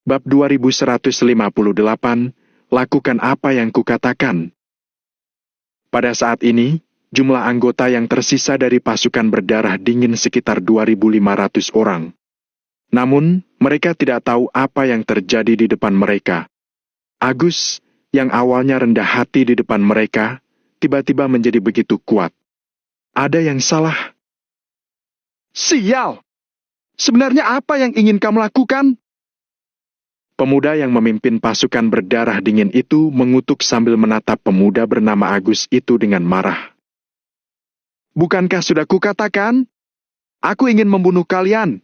Bab 2158, lakukan apa yang kukatakan. Pada saat ini, jumlah anggota yang tersisa dari pasukan berdarah dingin sekitar 2.500 orang. Namun, mereka tidak tahu apa yang terjadi di depan mereka. Agus, yang awalnya rendah hati di depan mereka, tiba-tiba menjadi begitu kuat. Ada yang salah. Sial! Sebenarnya apa yang ingin kamu lakukan? Pemuda yang memimpin pasukan berdarah dingin itu mengutuk sambil menatap pemuda bernama Agus itu dengan marah. Bukankah sudah kukatakan? Aku ingin membunuh kalian.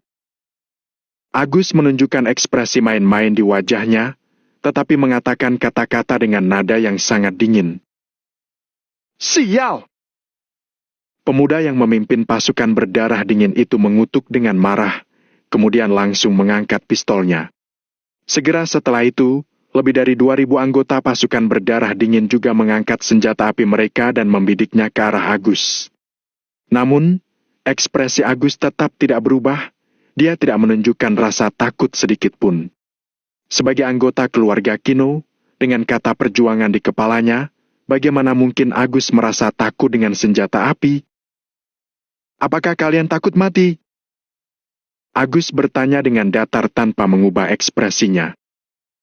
Agus menunjukkan ekspresi main-main di wajahnya, tetapi mengatakan kata-kata dengan nada yang sangat dingin. Sial! Pemuda yang memimpin pasukan berdarah dingin itu mengutuk dengan marah, kemudian langsung mengangkat pistolnya. Segera setelah itu, lebih dari 2.000 anggota pasukan berdarah dingin juga mengangkat senjata api mereka dan membidiknya ke arah Agus. Namun, ekspresi Agus tetap tidak berubah, dia tidak menunjukkan rasa takut sedikit pun. Sebagai anggota keluarga Kino, dengan kata perjuangan di kepalanya, bagaimana mungkin Agus merasa takut dengan senjata api? Apakah kalian takut mati? Agus bertanya dengan datar tanpa mengubah ekspresinya.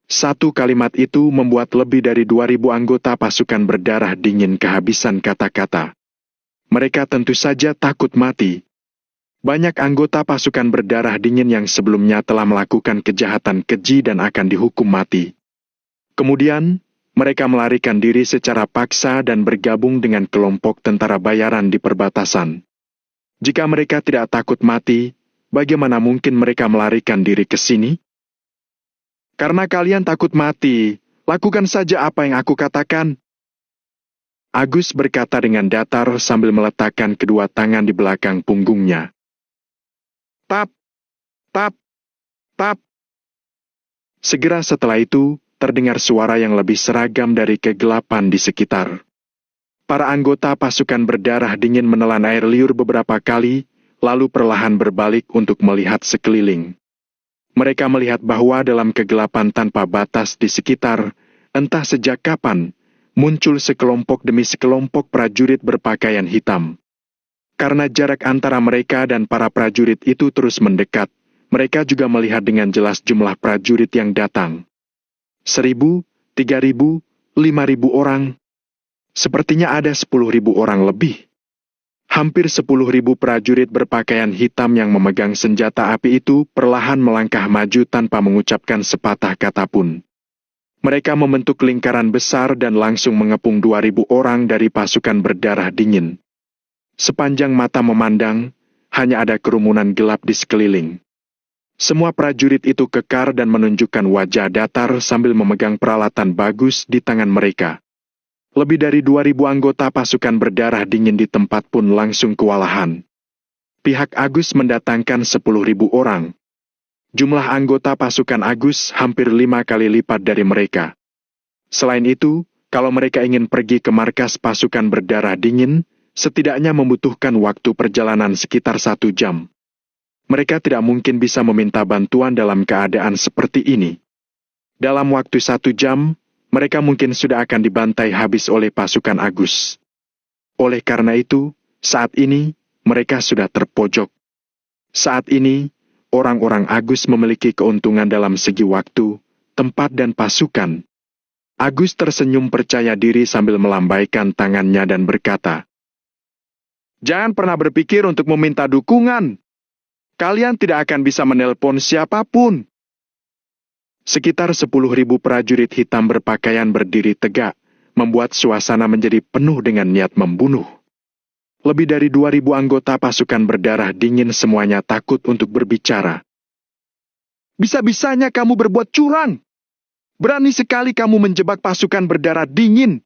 Satu kalimat itu membuat lebih dari 2.000 anggota pasukan berdarah dingin kehabisan kata-kata. Mereka tentu saja takut mati. Banyak anggota pasukan berdarah dingin yang sebelumnya telah melakukan kejahatan keji dan akan dihukum mati. Kemudian, mereka melarikan diri secara paksa dan bergabung dengan kelompok tentara bayaran di perbatasan. Jika mereka tidak takut mati, bagaimana mungkin mereka melarikan diri ke sini? Karena kalian takut mati, lakukan saja apa yang aku katakan. Agus berkata dengan datar sambil meletakkan kedua tangan di belakang punggungnya. Tap, tap, tap. Segera setelah itu, terdengar suara yang lebih seragam dari kegelapan di sekitar. Para anggota pasukan berdarah dingin menelan air liur beberapa kali, lalu perlahan berbalik untuk melihat sekeliling. Mereka melihat bahwa dalam kegelapan tanpa batas di sekitar, entah sejak kapan, muncul sekelompok demi sekelompok prajurit berpakaian hitam. Karena jarak antara mereka dan para prajurit itu terus mendekat, mereka juga melihat dengan jelas jumlah prajurit yang datang. 1.000, 3.000, 5.000 orang. Sepertinya ada 10.000 orang lebih. Hampir 10.000 prajurit berpakaian hitam yang memegang senjata api itu perlahan melangkah maju tanpa mengucapkan sepatah kata pun. Mereka membentuk lingkaran besar dan langsung mengepung 2.000 orang dari pasukan berdarah dingin. Sepanjang mata memandang, hanya ada kerumunan gelap di sekeliling. Semua prajurit itu kekar dan menunjukkan wajah datar sambil memegang peralatan bagus di tangan mereka. Lebih dari 2.000 anggota pasukan berdarah dingin di tempat pun langsung kewalahan. Pihak Agus mendatangkan 10.000 orang. Jumlah anggota pasukan Agus hampir 5 kali lipat dari mereka. Selain itu, kalau mereka ingin pergi ke markas pasukan berdarah dingin, setidaknya membutuhkan waktu perjalanan sekitar 1 jam. Mereka tidak mungkin bisa meminta bantuan dalam keadaan seperti ini. Dalam waktu 1 jam, mereka mungkin sudah akan dibantai habis oleh pasukan Agus. Oleh karena itu, saat ini, mereka sudah terpojok. Saat ini, orang-orang Agus memiliki keuntungan dalam segi waktu, tempat dan pasukan. Agus tersenyum percaya diri sambil melambaikan tangannya dan berkata, "Jangan pernah berpikir untuk meminta dukungan. Kalian tidak akan bisa menelpon siapapun." Sekitar 10.000 prajurit hitam berpakaian berdiri tegak, membuat suasana menjadi penuh dengan niat membunuh. Lebih dari 2.000 anggota pasukan berdarah dingin semuanya takut untuk berbicara. "Bisa-bisanya kamu berbuat curang. Berani sekali kamu menjebak pasukan berdarah dingin.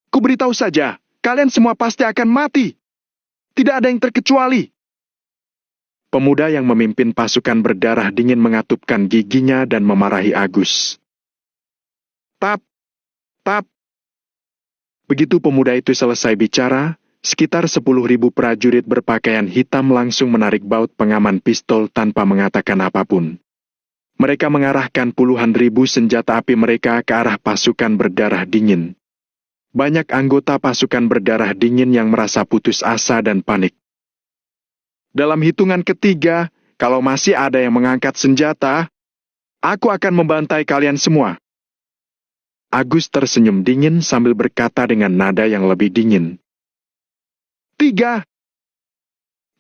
Kuberitahu saja, kalian semua pasti akan mati. Tidak ada yang terkecuali." Pemuda yang memimpin pasukan berdarah dingin mengatupkan giginya dan memarahi Agus. Tap, tap. Begitu pemuda itu selesai bicara, sekitar 10.000 prajurit berpakaian hitam langsung menarik baut pengaman pistol tanpa mengatakan apapun. Mereka mengarahkan puluhan ribu senjata api mereka ke arah pasukan berdarah dingin. Banyak anggota pasukan berdarah dingin yang merasa putus asa dan panik. Dalam hitungan ketiga, kalau masih ada yang mengangkat senjata, aku akan membantai kalian semua. Agus tersenyum dingin sambil berkata dengan nada yang lebih dingin. 3.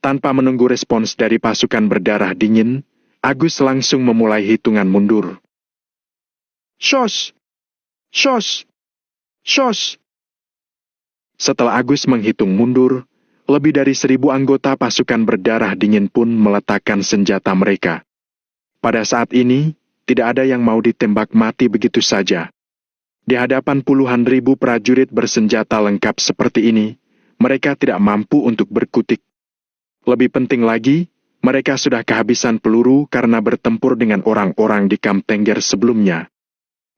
Tanpa menunggu respons dari pasukan berdarah dingin, Agus langsung memulai hitungan mundur. Shos! Shos! Shos! Setelah Agus menghitung mundur, lebih dari 1.000 anggota pasukan berdarah dingin pun meletakkan senjata mereka. Pada saat ini, tidak ada yang mau ditembak mati begitu saja. Di hadapan puluhan ribu prajurit bersenjata lengkap seperti ini, mereka tidak mampu untuk berkutik. Lebih penting lagi, mereka sudah kehabisan peluru karena bertempur dengan orang-orang di Kamp Tengger sebelumnya.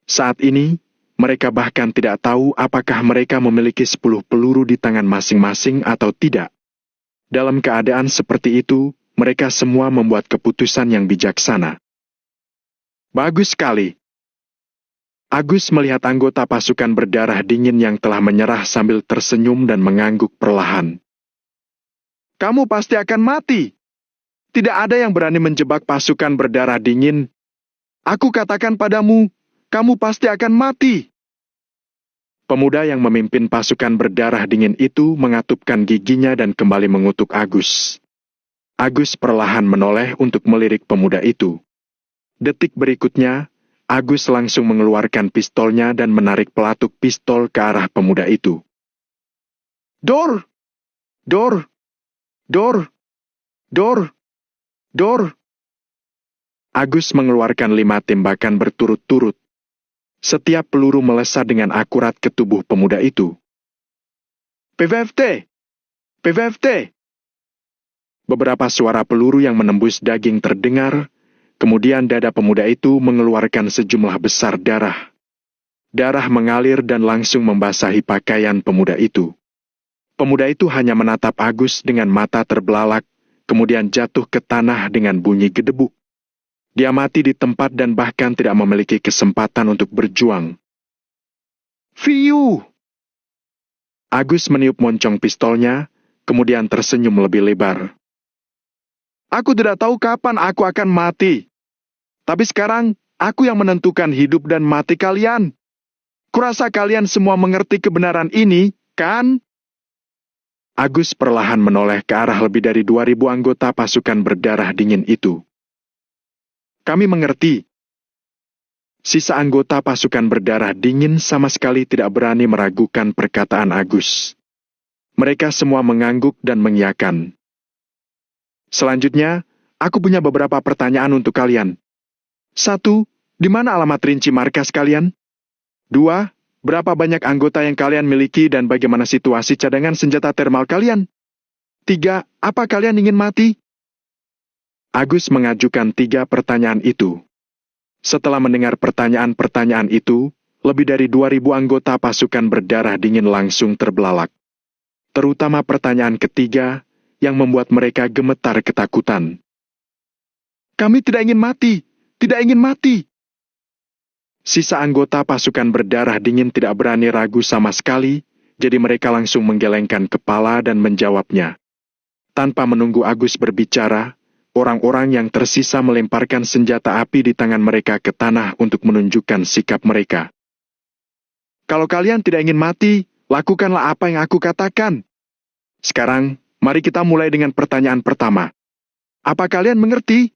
Saat ini, mereka bahkan tidak tahu apakah mereka memiliki 10 peluru di tangan masing-masing atau tidak. Dalam keadaan seperti itu, mereka semua membuat keputusan yang bijaksana. Bagus sekali. Agus melihat anggota pasukan berdarah dingin yang telah menyerah sambil tersenyum dan mengangguk perlahan. Kamu pasti akan mati. Tidak ada yang berani menjebak pasukan berdarah dingin. Aku katakan padamu, kamu pasti akan mati. Pemuda yang memimpin pasukan berdarah dingin itu mengatupkan giginya dan kembali mengutuk Agus. Agus perlahan menoleh untuk melirik pemuda itu. Detik berikutnya, Agus langsung mengeluarkan pistolnya dan menarik pelatuk pistol ke arah pemuda itu. Dor! Dor! Dor! Dor! Dor! Agus mengeluarkan 5 tembakan berturut-turut. Setiap peluru melesat dengan akurat ke tubuh pemuda itu. PVFT! PVFT! Beberapa suara peluru yang menembus daging terdengar, kemudian dada pemuda itu mengeluarkan sejumlah besar darah. Darah mengalir dan langsung membasahi pakaian pemuda itu. Pemuda itu hanya menatap Agus dengan mata terbelalak, kemudian jatuh ke tanah dengan bunyi gedebuk. Dia mati di tempat dan bahkan tidak memiliki kesempatan untuk berjuang. Fiu! Agus meniup moncong pistolnya, kemudian tersenyum lebih lebar. Aku tidak tahu kapan aku akan mati. Tapi sekarang, aku yang menentukan hidup dan mati kalian. Kurasa kalian semua mengerti kebenaran ini, kan? Agus perlahan menoleh ke arah lebih dari 2.000 anggota pasukan berdarah dingin itu. Kami mengerti. Sisa anggota pasukan berdarah dingin sama sekali tidak berani meragukan perkataan Agus. Mereka semua mengangguk dan mengiyakan. Selanjutnya, aku punya beberapa pertanyaan untuk kalian. 1. Di mana alamat rinci markas kalian? 2. Berapa banyak anggota yang kalian miliki dan bagaimana situasi cadangan senjata termal kalian? 3. Apa kalian ingin mati? Agus mengajukan 3 pertanyaan itu. Setelah mendengar pertanyaan-pertanyaan itu, lebih dari 2.000 anggota pasukan berdarah dingin langsung terbelalak. Terutama pertanyaan ketiga, yang membuat mereka gemetar ketakutan. Kami tidak ingin mati! Tidak ingin mati! Sisa anggota pasukan berdarah dingin tidak berani ragu sama sekali, jadi mereka langsung menggelengkan kepala dan menjawabnya. Tanpa menunggu Agus berbicara, orang-orang yang tersisa melemparkan senjata api di tangan mereka ke tanah untuk menunjukkan sikap mereka. Kalau kalian tidak ingin mati, lakukanlah apa yang aku katakan. Sekarang, mari kita mulai dengan pertanyaan pertama. Apa kalian mengerti?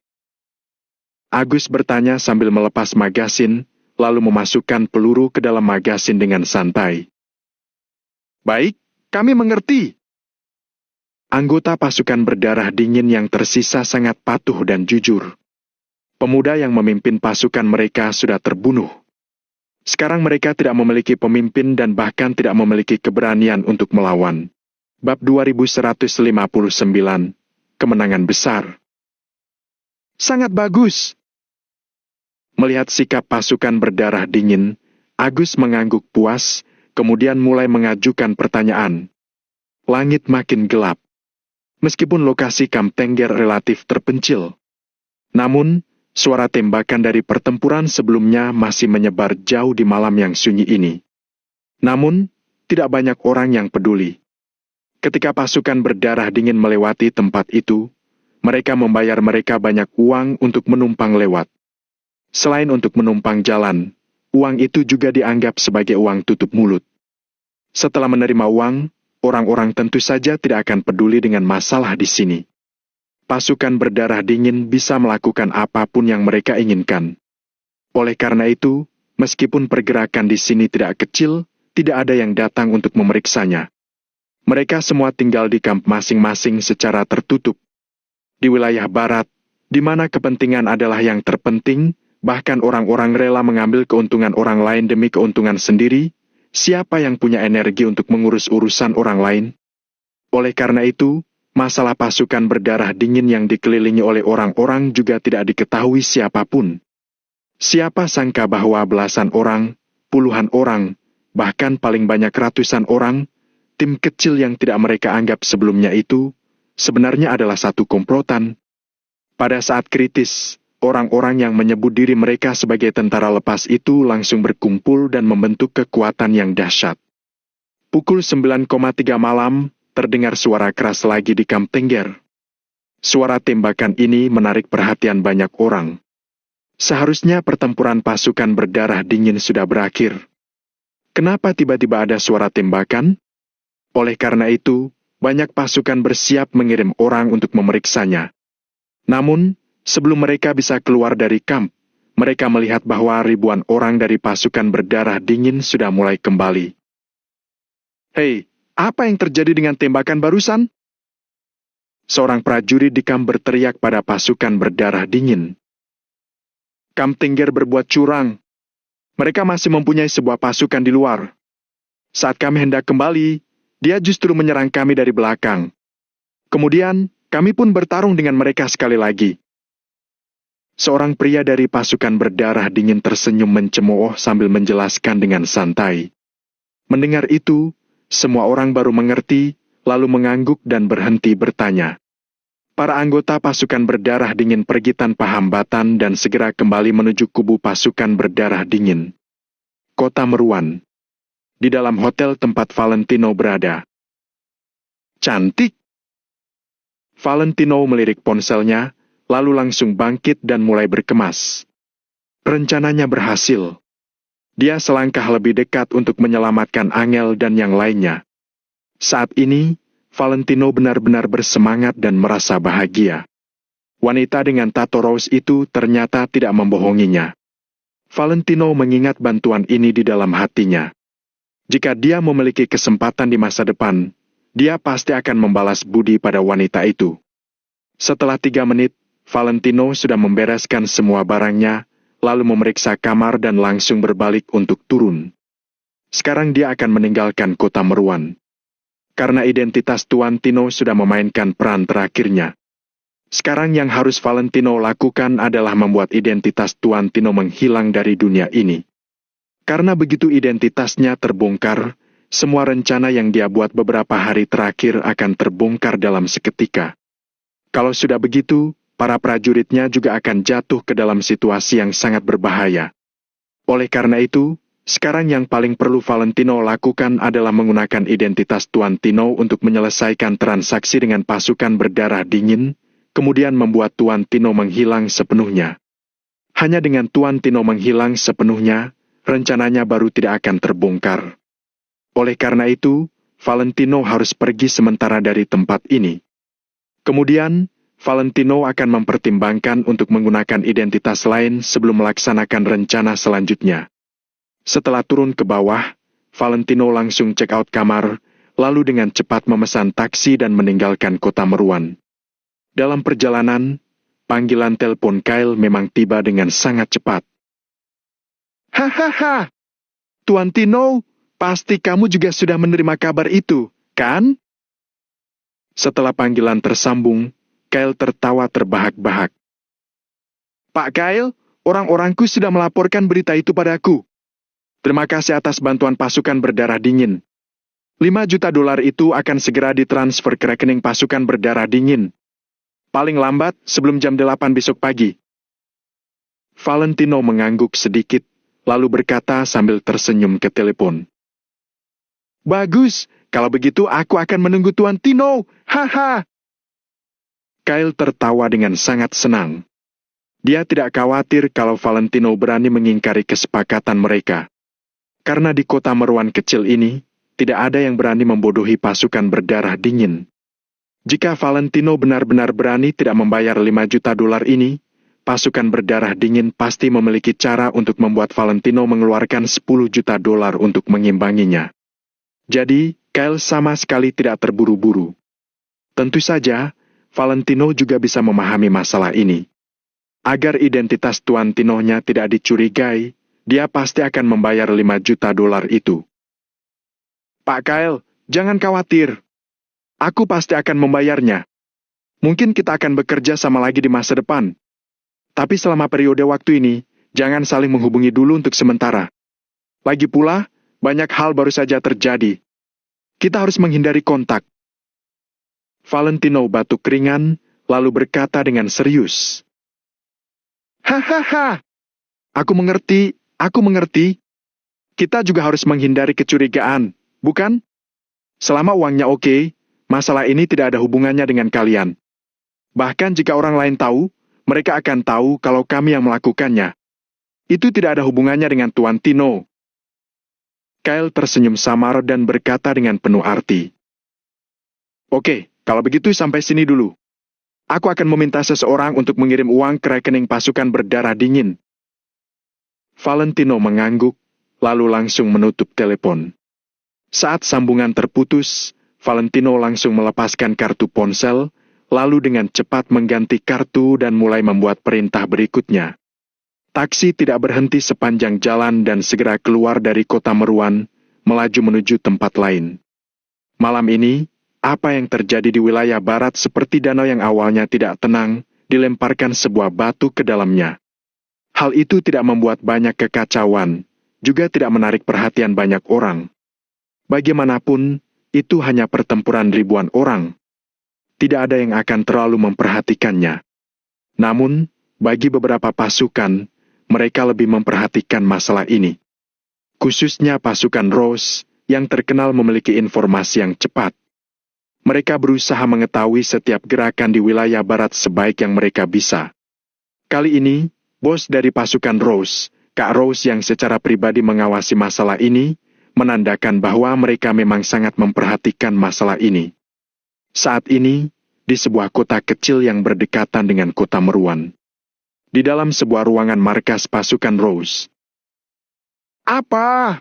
Agus bertanya sambil melepas magasin, lalu memasukkan peluru ke dalam magasin dengan santai. Baik, kami mengerti. Anggota pasukan berdarah dingin yang tersisa sangat patuh dan jujur. Pemuda yang memimpin pasukan mereka sudah terbunuh. Sekarang mereka tidak memiliki pemimpin dan bahkan tidak memiliki keberanian untuk melawan. Bab 2159, Kemenangan Besar. Sangat bagus. Melihat sikap pasukan berdarah dingin, Agus mengangguk puas, kemudian mulai mengajukan pertanyaan. Langit makin gelap. Meskipun lokasi Kamp Tengger relatif terpencil, namun Suara tembakan dari pertempuran sebelumnya masih menyebar jauh di malam yang sunyi ini. Namun, tidak banyak orang yang peduli. Ketika pasukan berdarah dingin melewati tempat itu, mereka membayar mereka banyak uang untuk menumpang lewat. Selain untuk menumpang jalan, uang itu juga dianggap sebagai uang tutup mulut. Setelah menerima uang, orang-orang tentu saja tidak akan peduli dengan masalah di sini. Pasukan berdarah dingin bisa melakukan apapun yang mereka inginkan. Oleh karena itu, meskipun pergerakan di sini tidak kecil, tidak ada yang datang untuk memeriksanya. Mereka semua tinggal di kamp masing-masing secara tertutup. Di wilayah barat, di mana kepentingan adalah yang terpenting, bahkan orang-orang rela mengambil keuntungan orang lain demi keuntungan sendiri, siapa yang punya energi untuk mengurus urusan orang lain? Oleh karena itu, masalah pasukan berdarah dingin yang dikelilingi oleh orang-orang juga tidak diketahui siapapun. Siapa sangka bahwa belasan orang, puluhan orang, bahkan paling banyak ratusan orang, tim kecil yang tidak mereka anggap sebelumnya itu, sebenarnya adalah satu komplotan. Pada saat kritis, orang-orang yang menyebut diri mereka sebagai tentara lepas itu langsung berkumpul dan membentuk kekuatan yang dahsyat. Pukul 9,3 malam, terdengar suara keras lagi di kamp Tengger. Suara tembakan ini menarik perhatian banyak orang. Seharusnya pertempuran pasukan berdarah dingin sudah berakhir. Kenapa tiba-tiba ada suara tembakan? Oleh karena itu, banyak pasukan bersiap mengirim orang untuk memeriksanya. Namun, sebelum mereka bisa keluar dari kamp, mereka melihat bahwa ribuan orang dari pasukan berdarah dingin sudah mulai kembali. Hei, apa yang terjadi dengan tembakan barusan? Seorang prajurit di kamp berteriak pada pasukan berdarah dingin. Kamp Tengger berbuat curang. Mereka masih mempunyai sebuah pasukan di luar. Saat kami hendak kembali, dia justru menyerang kami dari belakang. Kemudian, kami pun bertarung dengan mereka sekali lagi. Seorang pria dari pasukan berdarah dingin tersenyum mencemooh sambil menjelaskan dengan santai. Mendengar itu, semua orang baru mengerti, lalu mengangguk dan berhenti bertanya. Para anggota pasukan berdarah dingin pergi tanpa hambatan dan segera kembali menuju kubu pasukan berdarah dingin. Kota Meruan. Di dalam hotel tempat Valentino berada. Cantik. Valentino melirik ponselnya, lalu langsung bangkit dan mulai berkemas. Rencananya berhasil. Dia selangkah lebih dekat untuk menyelamatkan Angel dan yang lainnya. Saat ini, Valentino benar-benar bersemangat dan merasa bahagia. Wanita dengan tato rose itu ternyata tidak membohonginya. Valentino mengingat bantuan ini di dalam hatinya. Jika dia memiliki kesempatan di masa depan, dia pasti akan membalas budi pada wanita itu. Setelah 3 menit, Valentino sudah membereskan semua barangnya, lalu memeriksa kamar dan langsung berbalik untuk turun. Sekarang dia akan meninggalkan kota Meruan. Karena identitas Tuan Tino sudah memainkan peran terakhirnya. Sekarang yang harus Valentino lakukan adalah membuat identitas Tuan Tino menghilang dari dunia ini. Karena begitu identitasnya terbongkar, semua rencana yang dia buat beberapa hari terakhir akan terbongkar dalam seketika. Kalau sudah begitu, para prajuritnya juga akan jatuh ke dalam situasi yang sangat berbahaya. Oleh karena itu, sekarang yang paling perlu Valentino lakukan adalah menggunakan identitas Tuan Tino untuk menyelesaikan transaksi dengan pasukan berdarah dingin, kemudian membuat Tuan Tino menghilang sepenuhnya. Hanya dengan Tuan Tino menghilang sepenuhnya, rencananya baru tidak akan terbongkar. Oleh karena itu, Valentino harus pergi sementara dari tempat ini. Kemudian, Valentino akan mempertimbangkan untuk menggunakan identitas lain sebelum melaksanakan rencana selanjutnya. Setelah turun ke bawah, Valentino langsung check out kamar, lalu dengan cepat memesan taksi dan meninggalkan kota Meruan. Dalam perjalanan, panggilan telepon Kyle memang tiba dengan sangat cepat. Hahaha, Tuan Tino, pasti kamu juga sudah menerima kabar itu, kan? Setelah panggilan tersambung, Kyle tertawa terbahak-bahak. Pak Kyle, orang-orangku sudah melaporkan berita itu padaku. Terima kasih atas bantuan pasukan berdarah dingin. 5 juta dolar itu akan segera ditransfer ke rekening pasukan berdarah dingin. Paling lambat sebelum jam 8 besok pagi. Valentino mengangguk sedikit, lalu berkata sambil tersenyum ke telepon. Bagus, kalau begitu aku akan menunggu Tuan Tino. Haha. Kyle tertawa dengan sangat senang. Dia tidak khawatir kalau Valentino berani mengingkari kesepakatan mereka. Karena di kota Meruan kecil ini, tidak ada yang berani membodohi pasukan berdarah dingin. Jika Valentino benar-benar berani tidak membayar 5 juta dolar ini, pasukan berdarah dingin pasti memiliki cara untuk membuat Valentino mengeluarkan 10 juta dolar untuk mengimbanginya. Jadi, Kyle sama sekali tidak terburu-buru. Tentu saja, Valentino juga bisa memahami masalah ini. Agar identitas Tuan Tino-nya tidak dicurigai, dia pasti akan membayar 5 juta dolar itu. Pak Kyle, jangan khawatir. Aku pasti akan membayarnya. Mungkin kita akan bekerja sama lagi di masa depan. Tapi selama periode waktu ini, jangan saling menghubungi dulu untuk sementara. Lagi pula, banyak hal baru saja terjadi. Kita harus menghindari kontak. Valentino batuk ringan, lalu berkata dengan serius. Hahaha. Aku mengerti. Kita juga harus menghindari kecurigaan, bukan? Selama uangnya oke, masalah ini tidak ada hubungannya dengan kalian. Bahkan jika orang lain tahu, mereka akan tahu kalau kami yang melakukannya. Itu tidak ada hubungannya dengan Tuan Tino. Kyle tersenyum samar dan berkata dengan penuh arti. Oke, kalau begitu sampai sini dulu. Aku akan meminta seseorang untuk mengirim uang ke rekening pasukan berdarah dingin. Valentino mengangguk, lalu langsung menutup telepon. Saat sambungan terputus, Valentino langsung melepaskan kartu ponsel, lalu dengan cepat mengganti kartu dan mulai membuat perintah berikutnya. Taksi tidak berhenti sepanjang jalan dan segera keluar dari kota Meruan, melaju menuju tempat lain. Malam ini, apa yang terjadi di wilayah barat seperti danau yang awalnya tidak tenang, dilemparkan sebuah batu ke dalamnya. Hal itu tidak membuat banyak kekacauan, juga tidak menarik perhatian banyak orang. Bagaimanapun, itu hanya pertempuran ribuan orang. Tidak ada yang akan terlalu memperhatikannya. Namun, bagi beberapa pasukan, mereka lebih memperhatikan masalah ini. Khususnya pasukan Rose, yang terkenal memiliki informasi yang cepat. Mereka berusaha mengetahui setiap gerakan di wilayah barat sebaik yang mereka bisa. Kali ini, bos dari pasukan Rose, Kak Rose yang secara pribadi mengawasi masalah ini, menandakan bahwa mereka memang sangat memperhatikan masalah ini. Saat ini, di sebuah kota kecil yang berdekatan dengan kota Meruan. Di dalam sebuah ruangan markas pasukan Rose. Apa?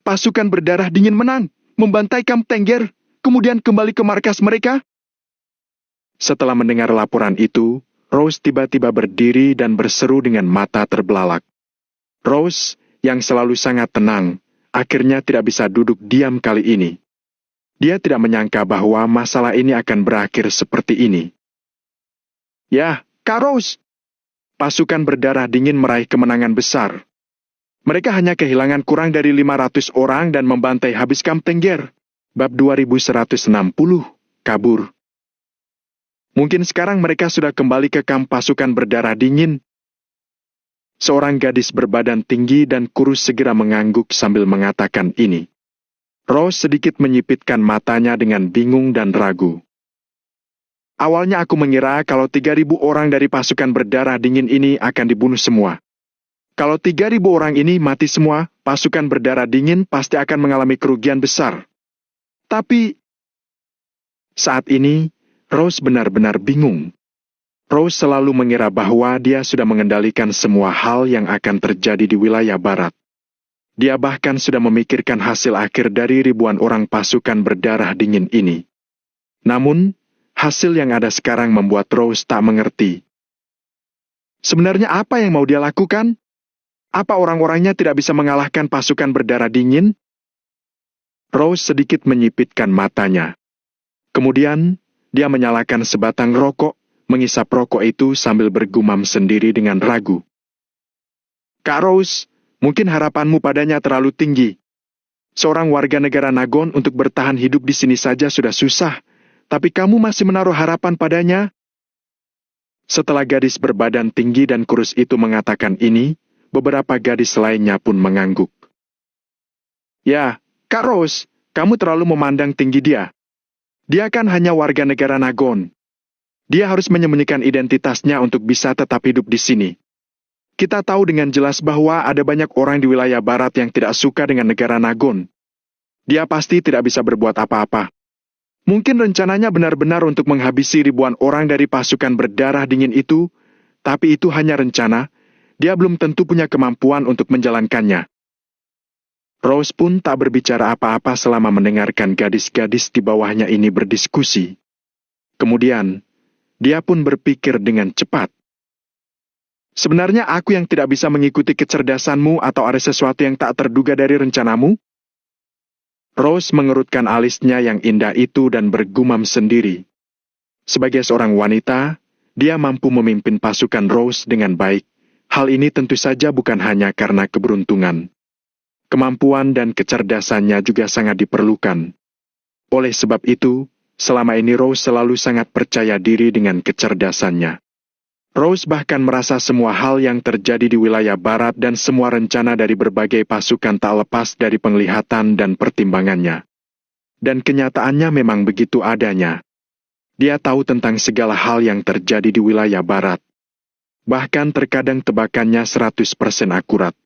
Pasukan berdarah dingin menang, membantai Kamp Tengger, kemudian kembali ke markas mereka? Setelah mendengar laporan itu, Rose tiba-tiba berdiri dan berseru dengan mata terbelalak. Rose, yang selalu sangat tenang, akhirnya tidak bisa duduk diam kali ini. Dia tidak menyangka bahwa masalah ini akan berakhir seperti ini. Ya, Kak Rose. Pasukan berdarah dingin meraih kemenangan besar. Mereka hanya kehilangan kurang dari 500 orang dan membantai habis Kamp Tengger. Bab 2160, kabur. Mungkin sekarang mereka sudah kembali ke kamp pasukan berdarah dingin. Seorang gadis berbadan tinggi dan kurus segera mengangguk sambil mengatakan ini. Rose sedikit menyipitkan matanya dengan bingung dan ragu. Awalnya aku mengira kalau 3.000 orang dari pasukan berdarah dingin ini akan dibunuh semua. Kalau 3.000 orang ini mati semua, pasukan berdarah dingin pasti akan mengalami kerugian besar. Tapi, saat ini, Rose benar-benar bingung. Rose selalu mengira bahwa dia sudah mengendalikan semua hal yang akan terjadi di wilayah barat. Dia bahkan sudah memikirkan hasil akhir dari ribuan orang pasukan berdarah dingin ini. Namun, hasil yang ada sekarang membuat Rose tak mengerti. Sebenarnya apa yang mau dia lakukan? Apa orang-orangnya tidak bisa mengalahkan pasukan berdarah dingin? Rose sedikit menyipitkan matanya. Kemudian, dia menyalakan sebatang rokok, mengisap rokok itu sambil bergumam sendiri dengan ragu. Kak Rose, mungkin harapanmu padanya terlalu tinggi. Seorang warga negara Nagon untuk bertahan hidup di sini saja sudah susah, tapi kamu masih menaruh harapan padanya? Setelah gadis berbadan tinggi dan kurus itu mengatakan ini, beberapa gadis lainnya pun mengangguk. Ya, Kak Rose, kamu terlalu memandang tinggi dia. Dia kan hanya warga negara Nagon. Dia harus menyembunyikan identitasnya untuk bisa tetap hidup di sini. Kita tahu dengan jelas bahwa ada banyak orang di wilayah barat yang tidak suka dengan negara Nagon. Dia pasti tidak bisa berbuat apa-apa. Mungkin rencananya benar-benar untuk menghabisi ribuan orang dari pasukan berdarah dingin itu, tapi itu hanya rencana, dia belum tentu punya kemampuan untuk menjalankannya. Rose pun tak berbicara apa-apa selama mendengarkan gadis-gadis di bawahnya ini berdiskusi. Kemudian, dia pun berpikir dengan cepat. Sebenarnya aku yang tidak bisa mengikuti kecerdasanmu atau ada sesuatu yang tak terduga dari rencanamu? Rose mengerutkan alisnya yang indah itu dan bergumam sendiri. Sebagai seorang wanita, dia mampu memimpin pasukan Rose dengan baik. Hal ini tentu saja bukan hanya karena keberuntungan. Kemampuan dan kecerdasannya juga sangat diperlukan. Oleh sebab itu, selama ini Rose selalu sangat percaya diri dengan kecerdasannya. Rose bahkan merasa semua hal yang terjadi di wilayah barat dan semua rencana dari berbagai pasukan tak lepas dari penglihatan dan pertimbangannya. Dan kenyataannya memang begitu adanya. Dia tahu tentang segala hal yang terjadi di wilayah barat. Bahkan terkadang tebakannya 100% akurat.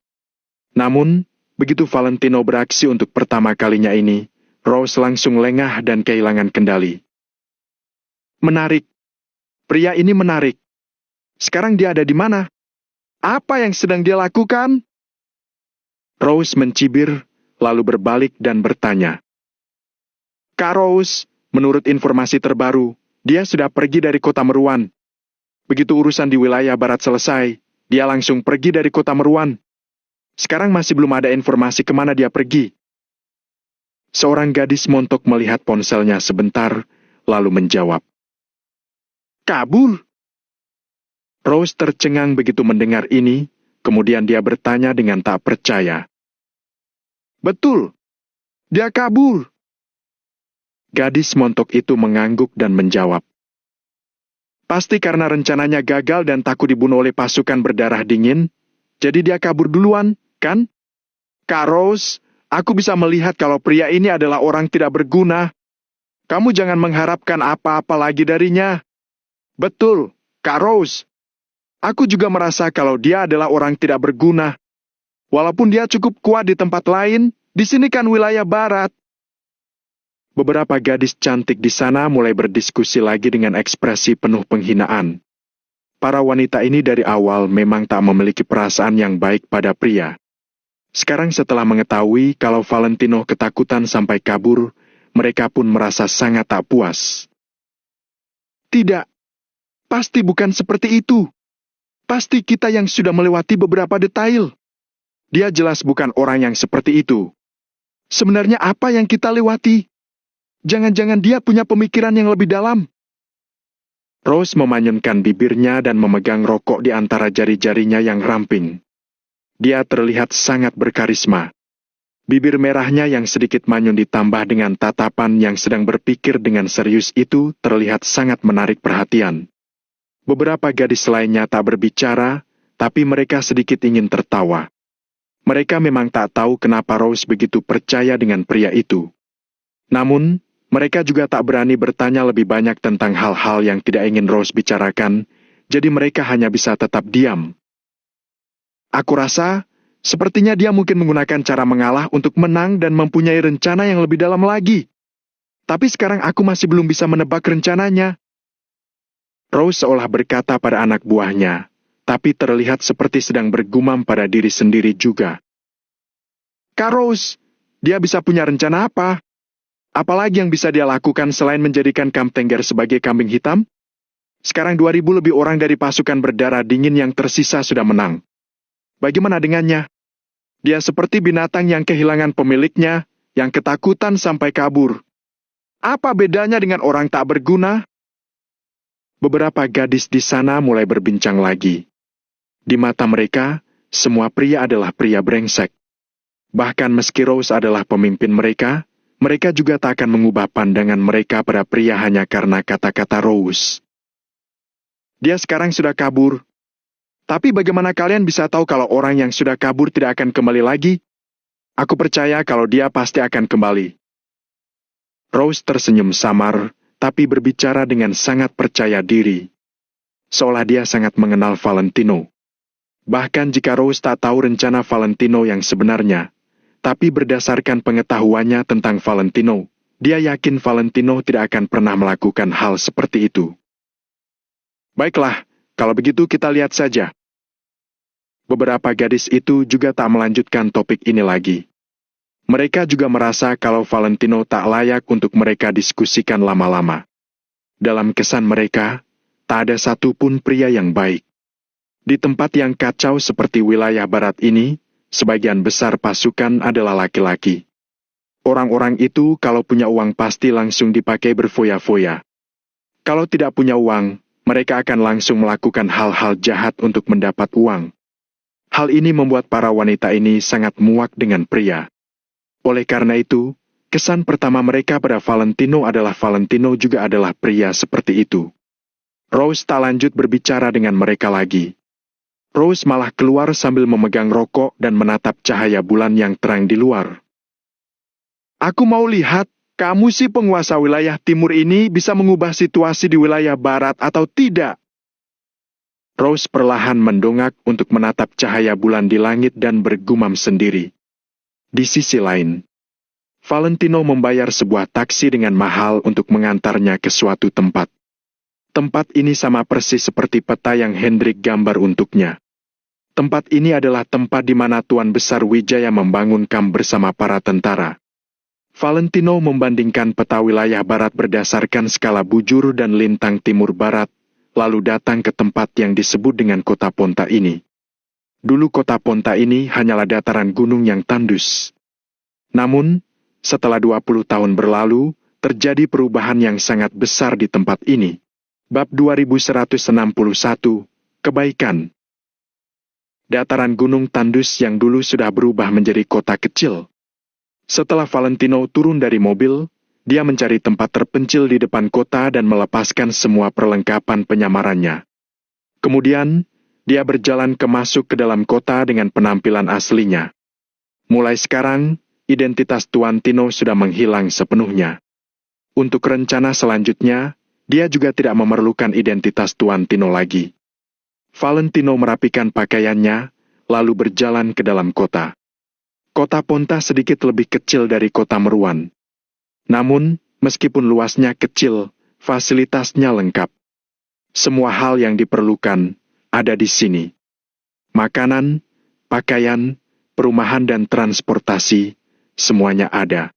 Namun, begitu Valentino beraksi untuk pertama kalinya ini, Rose langsung lengah dan kehilangan kendali. Menarik. Pria ini menarik. Sekarang dia ada di mana? Apa yang sedang dia lakukan? Rose mencibir, lalu berbalik dan bertanya. Kak Rose, menurut informasi terbaru, dia sudah pergi dari kota Meruan. Begitu urusan di wilayah barat selesai, dia langsung pergi dari kota Meruan. Sekarang masih belum ada informasi kemana dia pergi. Seorang gadis montok melihat ponselnya sebentar, lalu menjawab. Kabur? Rose tercengang begitu mendengar ini, kemudian dia bertanya dengan tak percaya. Betul, dia kabur. Gadis montok itu mengangguk dan menjawab. Pasti karena rencananya gagal dan takut dibunuh oleh pasukan berdarah dingin, jadi dia kabur duluan, kan? Kak Rose, aku bisa melihat kalau pria ini adalah orang tidak berguna. Kamu jangan mengharapkan apa-apa lagi darinya. Betul, Kak Rose. Aku juga merasa kalau dia adalah orang tidak berguna. Walaupun dia cukup kuat di tempat lain, di sini kan wilayah barat. Beberapa gadis cantik di sana mulai berdiskusi lagi dengan ekspresi penuh penghinaan. Para wanita ini dari awal memang tak memiliki perasaan yang baik pada pria. Sekarang setelah mengetahui kalau Valentino ketakutan sampai kabur, mereka pun merasa sangat tak puas. Tidak, pasti bukan seperti itu. Pasti kita yang sudah melewati beberapa detail. Dia jelas bukan orang yang seperti itu. Sebenarnya apa yang kita lewati? Jangan-jangan dia punya pemikiran yang lebih dalam. Rose memanyunkan bibirnya dan memegang rokok di antara jari-jarinya yang ramping. Dia terlihat sangat berkarisma. Bibir merahnya yang sedikit manyun ditambah dengan tatapan yang sedang berpikir dengan serius itu terlihat sangat menarik perhatian. Beberapa gadis lainnya tak berbicara, tapi mereka sedikit ingin tertawa. Mereka memang tak tahu kenapa Rose begitu percaya dengan pria itu. Namun, mereka juga tak berani bertanya lebih banyak tentang hal-hal yang tidak ingin Rose bicarakan, jadi mereka hanya bisa tetap diam. Aku rasa, sepertinya dia mungkin menggunakan cara mengalah untuk menang dan mempunyai rencana yang lebih dalam lagi. Tapi sekarang aku masih belum bisa menebak rencananya. Rose seolah berkata pada anak buahnya, tapi terlihat seperti sedang bergumam pada diri sendiri juga. Kak Rose, dia bisa punya rencana apa? Apalagi yang bisa dia lakukan selain menjadikan Kamtengger sebagai kambing hitam? Sekarang 2.000 lebih orang dari pasukan berdarah dingin yang tersisa sudah menang. Bagaimana dengannya? Dia seperti binatang yang kehilangan pemiliknya, yang ketakutan sampai kabur. Apa bedanya dengan orang tak berguna? Beberapa gadis di sana mulai berbincang lagi. Di mata mereka, semua pria adalah pria brengsek. Bahkan meski Rose adalah pemimpin mereka, mereka juga tak akan mengubah pandangan mereka pada pria hanya karena kata-kata Rose. Dia sekarang sudah kabur. Tapi bagaimana kalian bisa tahu kalau orang yang sudah kabur tidak akan kembali lagi? Aku percaya kalau dia pasti akan kembali. Rose tersenyum samar, tapi berbicara dengan sangat percaya diri. Seolah dia sangat mengenal Valentino. Bahkan jika Rose tak tahu rencana Valentino yang sebenarnya, tapi berdasarkan pengetahuannya tentang Valentino, dia yakin Valentino tidak akan pernah melakukan hal seperti itu. Baiklah, kalau begitu kita lihat saja. Beberapa gadis itu juga tak melanjutkan topik ini lagi. Mereka juga merasa kalau Valentino tak layak untuk mereka diskusikan lama-lama. Dalam kesan mereka, tak ada satupun pria yang baik. Di tempat yang kacau seperti wilayah barat ini, sebagian besar pasukan adalah laki-laki. Orang-orang itu kalau punya uang pasti langsung dipakai berfoya-foya. Kalau tidak punya uang, mereka akan langsung melakukan hal-hal jahat untuk mendapat uang. Hal ini membuat para wanita ini sangat muak dengan pria. Oleh karena itu, kesan pertama mereka pada Valentino adalah Valentino juga adalah pria seperti itu. Rose tak lanjut berbicara dengan mereka lagi. Rose malah keluar sambil memegang rokok dan menatap cahaya bulan yang terang di luar. Aku mau lihat, kamu si penguasa wilayah timur ini bisa mengubah situasi di wilayah barat atau tidak? Rose perlahan mendongak untuk menatap cahaya bulan di langit dan bergumam sendiri. Di sisi lain, Valentino membayar sebuah taksi dengan mahal untuk mengantarnya ke suatu tempat. Tempat ini sama persis seperti peta yang Hendrik gambar untuknya. Tempat ini adalah tempat di mana Tuan Besar Wijaya membangun kamp bersama para tentara. Valentino membandingkan peta wilayah barat berdasarkan skala bujur dan lintang timur barat, lalu datang ke tempat yang disebut dengan kota Ponta ini. Dulu kota Ponta ini hanyalah dataran gunung yang tandus. Namun, setelah 20 tahun berlalu, terjadi perubahan yang sangat besar di tempat ini. Bab 2161, Kebaikan. Dataran gunung tandus yang dulu sudah berubah menjadi kota kecil. Setelah Valentino turun dari mobil, dia mencari tempat terpencil di depan kota dan melepaskan semua perlengkapan penyamarannya. Kemudian, dia berjalan masuk ke dalam kota dengan penampilan aslinya. Mulai sekarang, identitas Tuan Tino sudah menghilang sepenuhnya. Untuk rencana selanjutnya, dia juga tidak memerlukan identitas Tuan Tino lagi. Valentino merapikan pakaiannya, lalu berjalan ke dalam kota. Kota Ponta sedikit lebih kecil dari kota Meruan. Namun, meskipun luasnya kecil, fasilitasnya lengkap. Semua hal yang diperlukan ada di sini. Makanan, pakaian, perumahan dan transportasi, semuanya ada.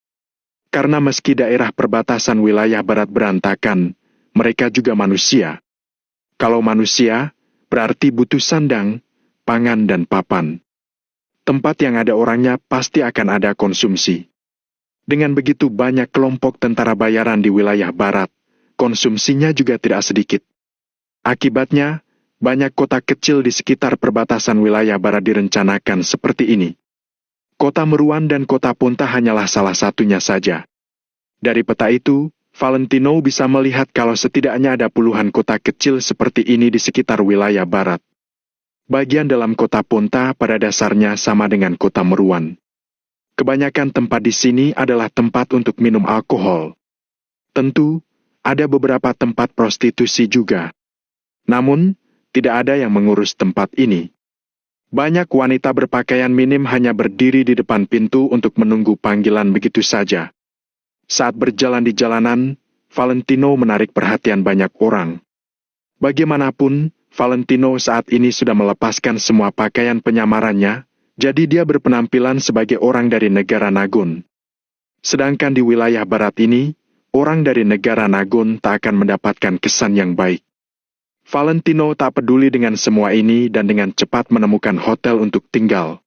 Karena meski daerah perbatasan wilayah barat berantakan, mereka juga manusia. Kalau manusia, berarti butuh sandang, pangan dan papan. Tempat yang ada orangnya pasti akan ada konsumsi. Dengan begitu banyak kelompok tentara bayaran di wilayah barat, konsumsinya juga tidak sedikit. Akibatnya, banyak kota kecil di sekitar perbatasan wilayah barat direncanakan seperti ini. Kota Meruan dan kota Ponta hanyalah salah satunya saja. Dari peta itu, Valentino bisa melihat kalau setidaknya ada puluhan kota kecil seperti ini di sekitar wilayah barat. Bagian dalam kota Ponta pada dasarnya sama dengan kota Meruan. Kebanyakan tempat di sini adalah tempat untuk minum alkohol. Tentu, ada beberapa tempat prostitusi juga. Namun, tidak ada yang mengurus tempat ini. Banyak wanita berpakaian minim hanya berdiri di depan pintu untuk menunggu panggilan begitu saja. Saat berjalan di jalanan, Valentino menarik perhatian banyak orang. Bagaimanapun, Valentino saat ini sudah melepaskan semua pakaian penyamarannya, jadi dia berpenampilan sebagai orang dari negara Nagon. Sedangkan di wilayah barat ini, orang dari negara Nagon tak akan mendapatkan kesan yang baik. Valentino tak peduli dengan semua ini dan dengan cepat menemukan hotel untuk tinggal.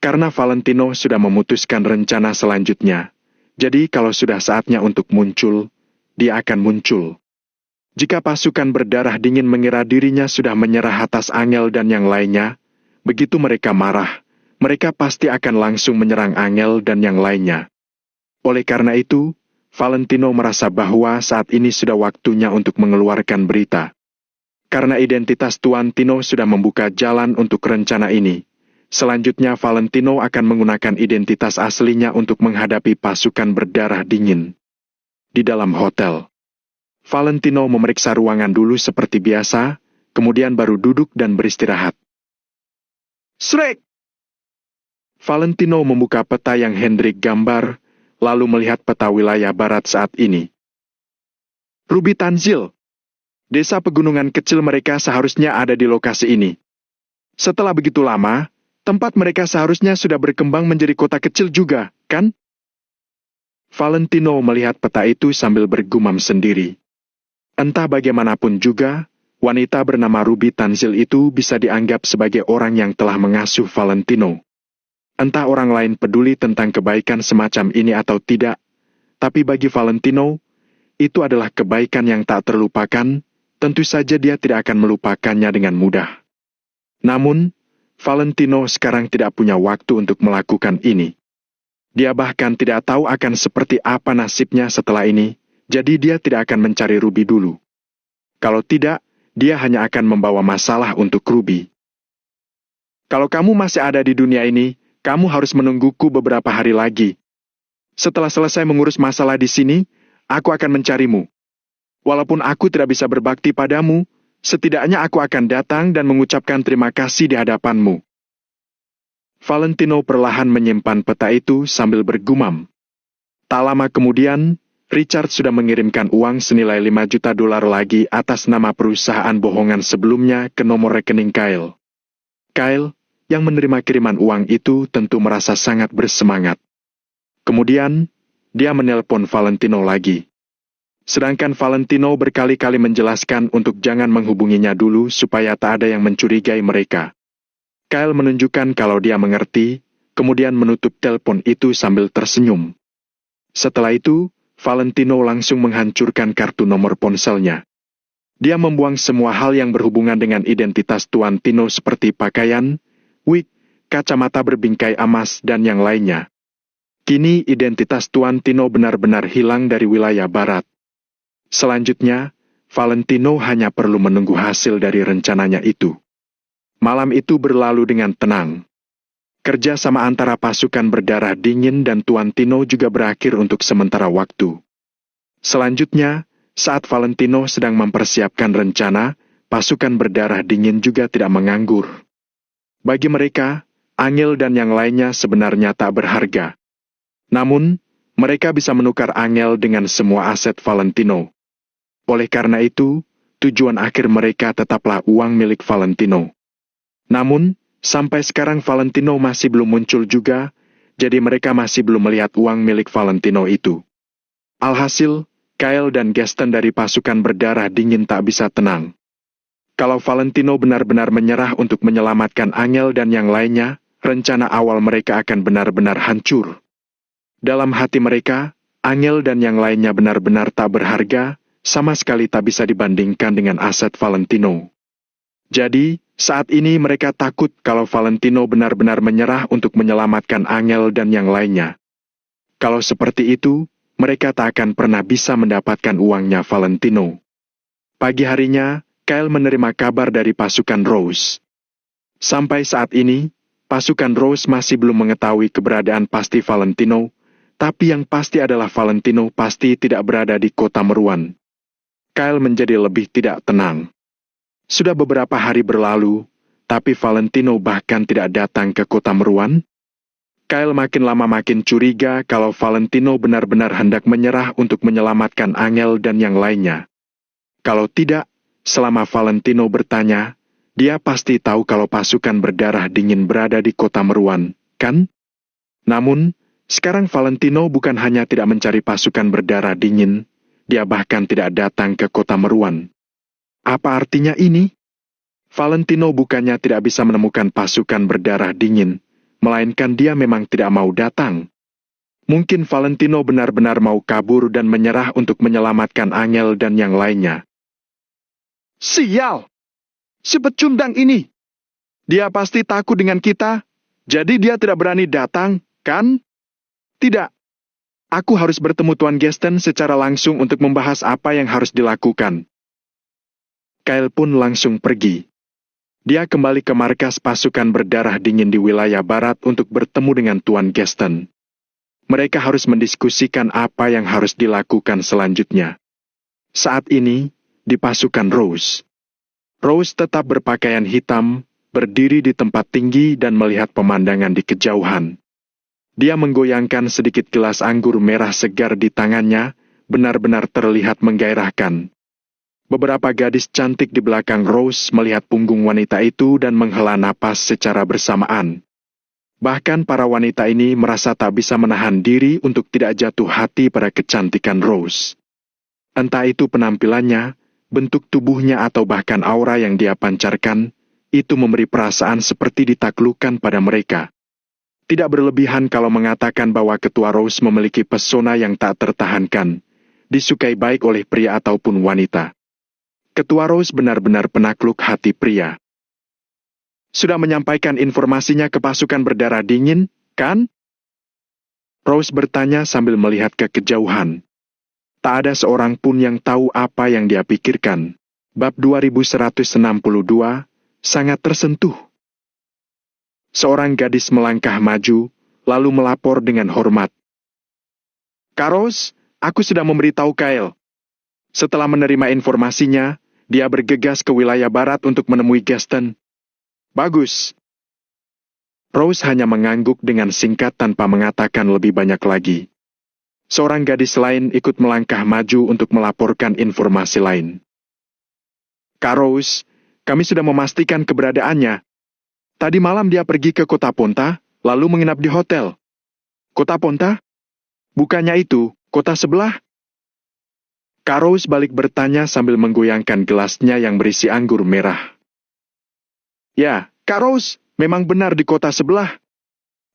Karena Valentino sudah memutuskan rencana selanjutnya, jadi kalau sudah saatnya untuk muncul, dia akan muncul. Jika pasukan berdarah dingin mengira dirinya sudah menyerah atas Angel dan yang lainnya, begitu mereka marah, mereka pasti akan langsung menyerang Angel dan yang lainnya. Oleh karena itu, Valentino merasa bahwa saat ini sudah waktunya untuk mengeluarkan berita. Karena identitas Tuan Tino sudah membuka jalan untuk rencana ini, selanjutnya Valentino akan menggunakan identitas aslinya untuk menghadapi pasukan berdarah dingin. Di dalam hotel, Valentino memeriksa ruangan dulu seperti biasa, kemudian baru duduk dan beristirahat. Shrek! Valentino membuka peta yang Hendrik gambar, lalu melihat peta wilayah barat saat ini. Ruby Tanzil. Desa pegunungan kecil mereka seharusnya ada di lokasi ini. Setelah begitu lama, tempat mereka seharusnya sudah berkembang menjadi kota kecil juga, kan? Valentino melihat peta itu sambil bergumam sendiri. Entah bagaimanapun juga, wanita bernama Ruby Tanzil itu bisa dianggap sebagai orang yang telah mengasuh Valentino. Entah orang lain peduli tentang kebaikan semacam ini atau tidak, tapi bagi Valentino, itu adalah kebaikan yang tak terlupakan. Tentu saja dia tidak akan melupakannya dengan mudah. Namun, Valentino sekarang tidak punya waktu untuk melakukan ini. Dia bahkan tidak tahu akan seperti apa nasibnya setelah ini, jadi dia tidak akan mencari Ruby dulu. Kalau tidak, dia hanya akan membawa masalah untuk Ruby. Kalau kamu masih ada di dunia ini, kamu harus menungguku beberapa hari lagi. Setelah selesai mengurus masalah di sini, aku akan mencarimu. Walaupun aku tidak bisa berbakti padamu, setidaknya aku akan datang dan mengucapkan terima kasih di hadapanmu. Valentino perlahan menyimpan peta itu sambil bergumam. Tak lama kemudian, Richard sudah mengirimkan uang senilai $5 juta lagi atas nama perusahaan bohongan sebelumnya ke nomor rekening Kyle. Kyle, yang menerima kiriman uang itu tentu merasa sangat bersemangat. Kemudian, dia menelpon Valentino lagi. Sedangkan Valentino berkali-kali menjelaskan untuk jangan menghubunginya dulu supaya tak ada yang mencurigai mereka. Kyle menunjukkan kalau dia mengerti, kemudian menutup telepon itu sambil tersenyum. Setelah itu, Valentino langsung menghancurkan kartu nomor ponselnya. Dia membuang semua hal yang berhubungan dengan identitas Tuan Tino seperti pakaian, wig, kacamata berbingkai emas dan yang lainnya. Kini identitas Tuan Tino benar-benar hilang dari wilayah barat. Selanjutnya, Valentino hanya perlu menunggu hasil dari rencananya itu. Malam itu berlalu dengan tenang. Kerja sama antara pasukan berdarah dingin dan Tuan Tino juga berakhir untuk sementara waktu. Selanjutnya, saat Valentino sedang mempersiapkan rencana, pasukan berdarah dingin juga tidak menganggur. Bagi mereka, Angel dan yang lainnya sebenarnya tak berharga. Namun, mereka bisa menukar Angel dengan semua aset Valentino. Oleh karena itu, tujuan akhir mereka tetaplah uang milik Valentino. Namun, sampai sekarang Valentino masih belum muncul juga, jadi mereka masih belum melihat uang milik Valentino itu. Alhasil, Kyle dan Gaston dari pasukan berdarah dingin tak bisa tenang. Kalau Valentino benar-benar menyerah untuk menyelamatkan Angel dan yang lainnya, rencana awal mereka akan benar-benar hancur. Dalam hati mereka, Angel dan yang lainnya benar-benar tak berharga, sama sekali tak bisa dibandingkan dengan aset Valentino. Jadi, saat ini mereka takut kalau Valentino benar-benar menyerah untuk menyelamatkan Angel dan yang lainnya. Kalau seperti itu, mereka tak akan pernah bisa mendapatkan uangnya Valentino. Pagi harinya, Kyle menerima kabar dari pasukan Rose. Sampai saat ini, pasukan Rose masih belum mengetahui keberadaan pasti Valentino, tapi yang pasti adalah Valentino pasti tidak berada di kota Meruan. Kyle menjadi lebih tidak tenang. Sudah beberapa hari berlalu, tapi Valentino bahkan tidak datang ke kota Meruan. Kyle makin lama makin curiga kalau Valentino benar-benar hendak menyerah untuk menyelamatkan Angel dan yang lainnya. Kalau tidak, selama Valentino bertanya, dia pasti tahu kalau pasukan berdarah dingin berada di kota Meruan, kan? Namun, sekarang Valentino bukan hanya tidak mencari pasukan berdarah dingin, dia bahkan tidak datang ke kota Meruan. Apa artinya ini? Valentino bukannya tidak bisa menemukan pasukan berdarah dingin, melainkan dia memang tidak mau datang. Mungkin Valentino benar-benar mau kabur dan menyerah untuk menyelamatkan Angel dan yang lainnya. Sial! Si pecundang ini! Dia pasti takut dengan kita, jadi dia tidak berani datang, kan? Tidak. Aku harus bertemu Tuan Gaston secara langsung untuk membahas apa yang harus dilakukan. Kyle pun langsung pergi. Dia kembali ke markas pasukan berdarah dingin di wilayah barat untuk bertemu dengan Tuan Gaston. Mereka harus mendiskusikan apa yang harus dilakukan selanjutnya. Saat ini, di pasukan Rose. Rose tetap berpakaian hitam, berdiri di tempat tinggi dan melihat pemandangan di kejauhan. Dia menggoyangkan sedikit gelas anggur merah segar di tangannya, benar-benar terlihat menggairahkan. Beberapa gadis cantik di belakang Rose melihat punggung wanita itu dan menghela napas secara bersamaan. Bahkan para wanita ini merasa tak bisa menahan diri untuk tidak jatuh hati pada kecantikan Rose. Entah itu penampilannya, bentuk tubuhnya atau bahkan aura yang dia pancarkan, itu memberi perasaan seperti ditaklukkan pada mereka. Tidak berlebihan kalau mengatakan bahwa Ketua Rose memiliki pesona yang tak tertahankan, disukai baik oleh pria ataupun wanita. Ketua Rose benar-benar penakluk hati pria. Sudah menyampaikan informasinya ke pasukan berdarah dingin, kan? Rose bertanya sambil melihat ke kejauhan. Tak ada seorang pun yang tahu apa yang dia pikirkan. Bab 2162, sangat tersentuh. Seorang gadis melangkah maju, lalu melapor dengan hormat. Kak Rose, aku sudah memberitahu Kyle. Setelah menerima informasinya, dia bergegas ke wilayah barat untuk menemui Gaston. Bagus. Rose hanya mengangguk dengan singkat tanpa mengatakan lebih banyak lagi. Seorang gadis lain ikut melangkah maju untuk melaporkan informasi lain. Kak Rose, kami sudah memastikan keberadaannya. Tadi malam dia pergi ke kota Ponta, lalu menginap di hotel. Kota Ponta? Bukannya itu, kota sebelah? Kak Rose balik bertanya sambil menggoyangkan gelasnya yang berisi anggur merah. Ya, Kak Rose, memang benar di kota sebelah.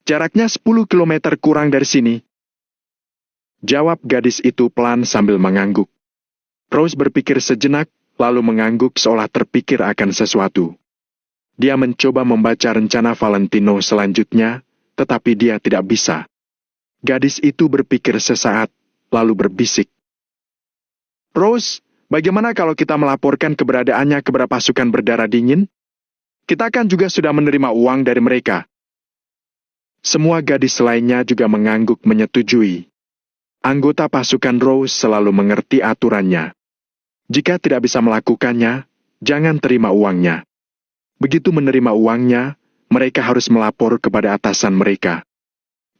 Jaraknya 10 kilometer kurang dari sini. Jawab gadis itu pelan sambil mengangguk. Rose berpikir sejenak, lalu mengangguk seolah terpikir akan sesuatu. Dia mencoba membaca rencana Valentino selanjutnya, tetapi dia tidak bisa. Gadis itu berpikir sesaat, lalu berbisik. Rose, bagaimana kalau kita melaporkan keberadaannya kepada pasukan berdarah dingin? Kita kan juga sudah menerima uang dari mereka. Semua gadis lainnya juga mengangguk menyetujui. Anggota pasukan Rose selalu mengerti aturannya. Jika tidak bisa melakukannya, jangan terima uangnya. Begitu menerima uangnya, mereka harus melapor kepada atasan mereka.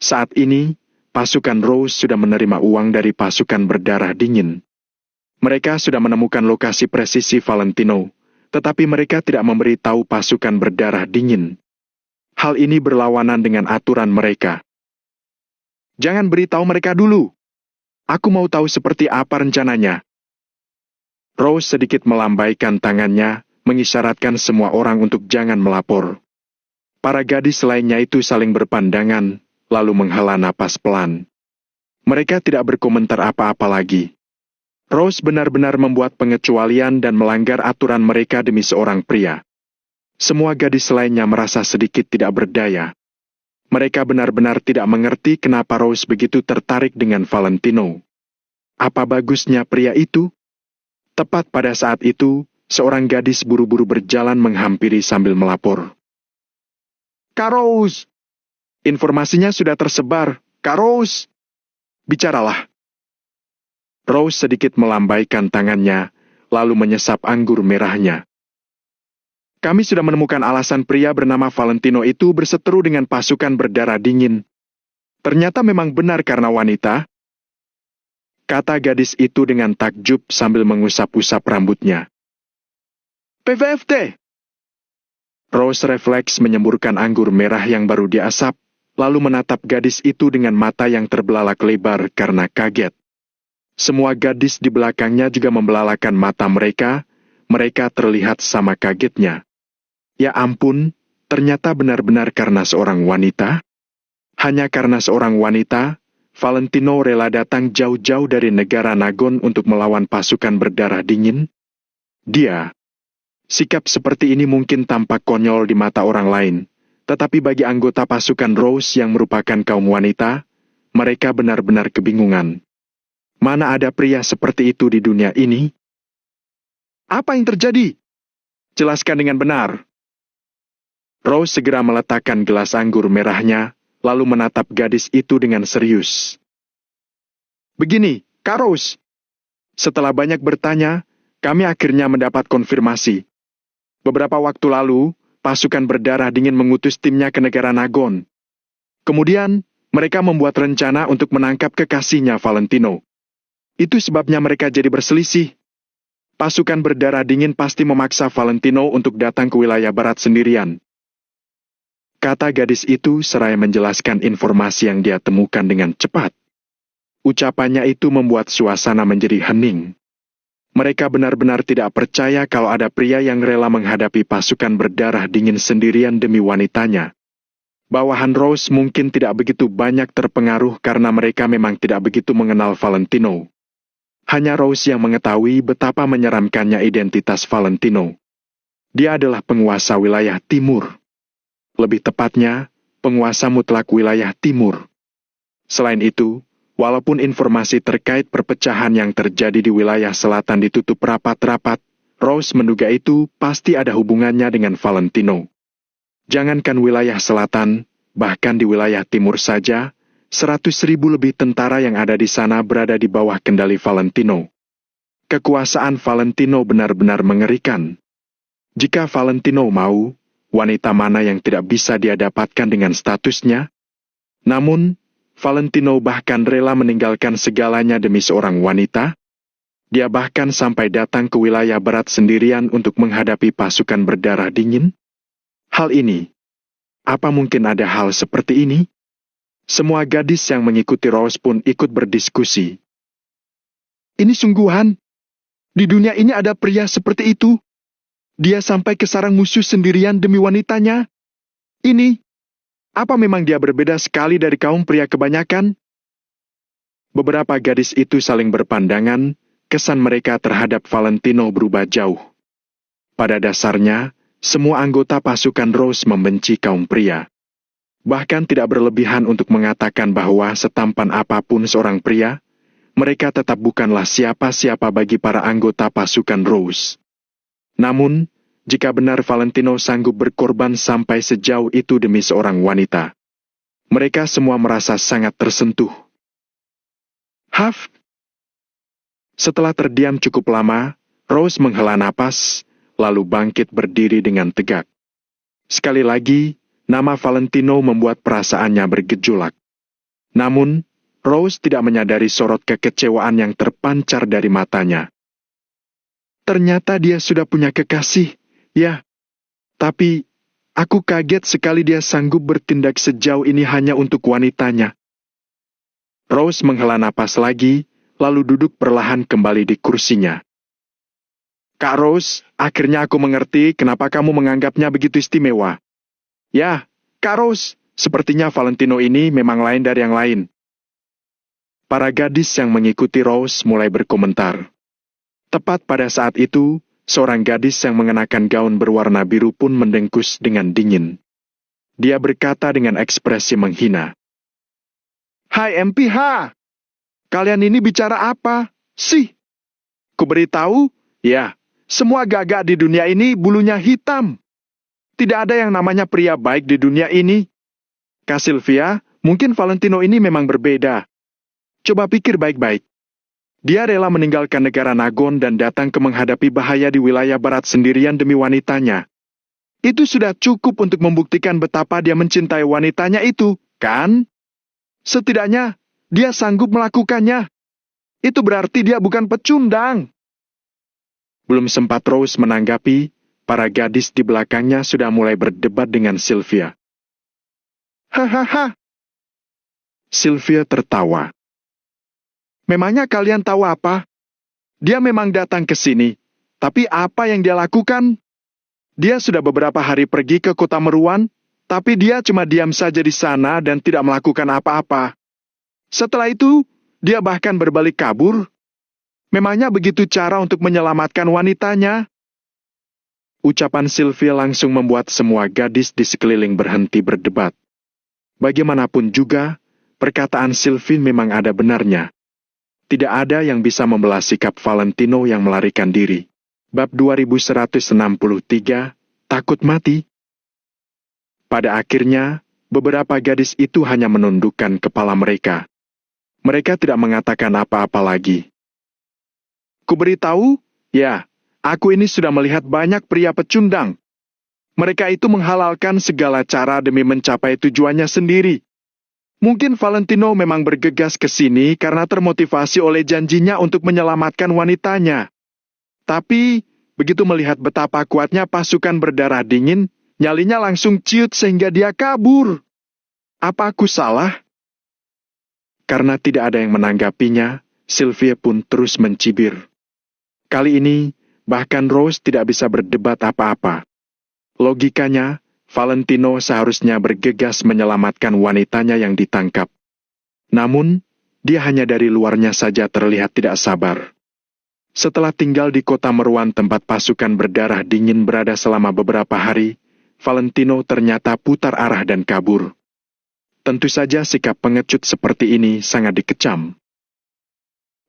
Saat ini, pasukan Rose sudah menerima uang dari pasukan berdarah dingin. Mereka sudah menemukan lokasi presisi Valentino, tetapi mereka tidak memberitahu pasukan berdarah dingin. Hal ini berlawanan dengan aturan mereka. Jangan beritahu mereka dulu. Aku mau tahu seperti apa rencananya. Rose sedikit melambaikan tangannya, mengisyaratkan semua orang untuk jangan melapor. Para gadis lainnya itu saling berpandangan, lalu menghela napas pelan. Mereka tidak berkomentar apa-apa lagi. Rose benar-benar membuat pengecualian dan melanggar aturan mereka demi seorang pria. Semua gadis lainnya merasa sedikit tidak berdaya. Mereka benar-benar tidak mengerti kenapa Rose begitu tertarik dengan Valentino. Apa bagusnya pria itu? Tepat pada saat itu, seorang gadis buru-buru berjalan menghampiri sambil melapor. Kak Rose! Informasinya sudah tersebar, Kak Rose! Bicaralah. Rose sedikit melambaikan tangannya, lalu menyesap anggur merahnya. Kami sudah menemukan alasan pria bernama Valentino itu berseteru dengan pasukan berdarah dingin. Ternyata memang benar karena wanita, kata gadis itu dengan takjub sambil mengusap-usap rambutnya. PVFT! Rose refleks menyemburkan anggur merah yang baru diasap, lalu menatap gadis itu dengan mata yang terbelalak lebar karena kaget. Semua gadis di belakangnya juga membelalakan mata mereka terlihat sama kagetnya. Ya ampun, ternyata benar-benar karena seorang wanita? Hanya karena seorang wanita, Valentino rela datang jauh-jauh dari negara Nagon untuk melawan pasukan berdarah dingin? Sikap seperti ini mungkin tampak konyol di mata orang lain, tetapi bagi anggota pasukan Rose yang merupakan kaum wanita, mereka benar-benar kebingungan. Mana ada pria seperti itu di dunia ini? Apa yang terjadi? Jelaskan dengan benar. Rose segera meletakkan gelas anggur merahnya, lalu menatap gadis itu dengan serius. Begini, Kak Rose. Setelah banyak bertanya, kami akhirnya mendapat konfirmasi. Beberapa waktu lalu, pasukan berdarah dingin mengutus timnya ke negara Nagon. Kemudian, mereka membuat rencana untuk menangkap kekasihnya Valentino. Itu sebabnya mereka jadi berselisih. Pasukan berdarah dingin pasti memaksa Valentino untuk datang ke wilayah barat sendirian. Kata gadis itu seraya menjelaskan informasi yang dia temukan dengan cepat. Ucapannya itu membuat suasana menjadi hening. Mereka benar-benar tidak percaya kalau ada pria yang rela menghadapi pasukan berdarah dingin sendirian demi wanitanya. Bawahan Rose mungkin tidak begitu banyak terpengaruh karena mereka memang tidak begitu mengenal Valentino. Hanya Rose yang mengetahui betapa menyeramkannya identitas Valentino. Dia adalah penguasa wilayah timur. Lebih tepatnya, penguasa mutlak wilayah timur. Selain itu, walaupun informasi terkait perpecahan yang terjadi di wilayah selatan ditutup rapat-rapat, Rose menduga itu pasti ada hubungannya dengan Valentino. Jangankan wilayah selatan, bahkan di wilayah timur saja, 100.000 lebih tentara yang ada di sana berada di bawah kendali Valentino. Kekuasaan Valentino benar-benar mengerikan. Jika Valentino mau, wanita mana yang tidak bisa dia dapatkan dengan statusnya? Namun, Valentino bahkan rela meninggalkan segalanya demi seorang wanita. Dia bahkan sampai datang ke wilayah barat sendirian untuk menghadapi pasukan berdarah dingin. Hal ini, apa mungkin ada hal seperti ini? Semua gadis yang mengikuti Rose pun ikut berdiskusi. Ini sungguhan. Di dunia ini ada pria seperti itu. Dia sampai ke sarang musuh sendirian demi wanitanya. Ini, apa memang dia berbeda sekali dari kaum pria kebanyakan? Beberapa gadis itu saling berpandangan, kesan mereka terhadap Valentino berubah jauh. Pada dasarnya, semua anggota pasukan Rose membenci kaum pria. Bahkan tidak berlebihan untuk mengatakan bahwa setampan apapun seorang pria, mereka tetap bukanlah siapa-siapa bagi para anggota pasukan Rose. Namun, jika benar Valentino sanggup berkorban sampai sejauh itu demi seorang wanita, mereka semua merasa sangat tersentuh. Haf! Setelah terdiam cukup lama, Rose menghela napas, lalu bangkit berdiri dengan tegak. Sekali lagi, nama Valentino membuat perasaannya bergejolak. Namun, Rose tidak menyadari sorot kekecewaan yang terpancar dari matanya. Ternyata dia sudah punya kekasih, ya. Tapi, aku kaget sekali dia sanggup bertindak sejauh ini hanya untuk wanitanya. Rose menghela napas lagi, lalu duduk perlahan kembali di kursinya. Kak Rose, akhirnya aku mengerti kenapa kamu menganggapnya begitu istimewa. Ya, Kak Rose, sepertinya Valentino ini memang lain dari yang lain. Para gadis yang mengikuti Rose mulai berkomentar. Tepat pada saat itu, seorang gadis yang mengenakan gaun berwarna biru pun mendengkus dengan dingin. Dia berkata dengan ekspresi menghina. Hai MPH, kalian ini bicara apa sih? Kuberitahu, ya, semua gagak di dunia ini bulunya hitam. Tidak ada yang namanya pria baik di dunia ini. Kak Sylvia, mungkin Valentino ini memang berbeda. Coba pikir baik-baik. Dia rela meninggalkan negara Nagon dan datang ke menghadapi bahaya di wilayah barat sendirian demi wanitanya. Itu sudah cukup untuk membuktikan betapa dia mencintai wanitanya itu, kan? Setidaknya, dia sanggup melakukannya. Itu berarti dia bukan pecundang. Belum sempat Rose menanggapi, para gadis di belakangnya sudah mulai berdebat dengan Sylvia. Hahaha. Sylvia tertawa. Memangnya kalian tahu apa? Dia memang datang ke sini, tapi apa yang dia lakukan? Dia sudah beberapa hari pergi ke kota Meruan, tapi dia cuma diam saja di sana dan tidak melakukan apa-apa. Setelah itu, dia bahkan berbalik kabur. Memangnya begitu cara untuk menyelamatkan wanitanya? Ucapan Sylvia langsung membuat semua gadis di sekeliling berhenti berdebat. Bagaimanapun juga, perkataan Sylvia memang ada benarnya. Tidak ada yang bisa membelah sikap Valentino yang melarikan diri. Bab 2163, Takut Mati. Pada akhirnya, beberapa gadis itu hanya menundukkan kepala mereka. Mereka tidak mengatakan apa-apa lagi. Kuberitahu, ya, aku ini sudah melihat banyak pria pecundang. Mereka itu menghalalkan segala cara demi mencapai tujuannya sendiri. Mungkin Valentino memang bergegas ke sini karena termotivasi oleh janjinya untuk menyelamatkan wanitanya. Tapi, begitu melihat betapa kuatnya pasukan berdarah dingin, nyalinya langsung ciut sehingga dia kabur. Apa aku salah? Karena tidak ada yang menanggapinya, Sylvia pun terus mencibir. Kali ini, bahkan Rose tidak bisa berdebat apa-apa. Logikanya, Valentino seharusnya bergegas menyelamatkan wanitanya yang ditangkap. Namun, dia hanya dari luarnya saja terlihat tidak sabar. Setelah tinggal di kota Meruan tempat pasukan berdarah dingin berada selama beberapa hari, Valentino ternyata putar arah dan kabur. Tentu saja sikap pengecut seperti ini sangat dikecam.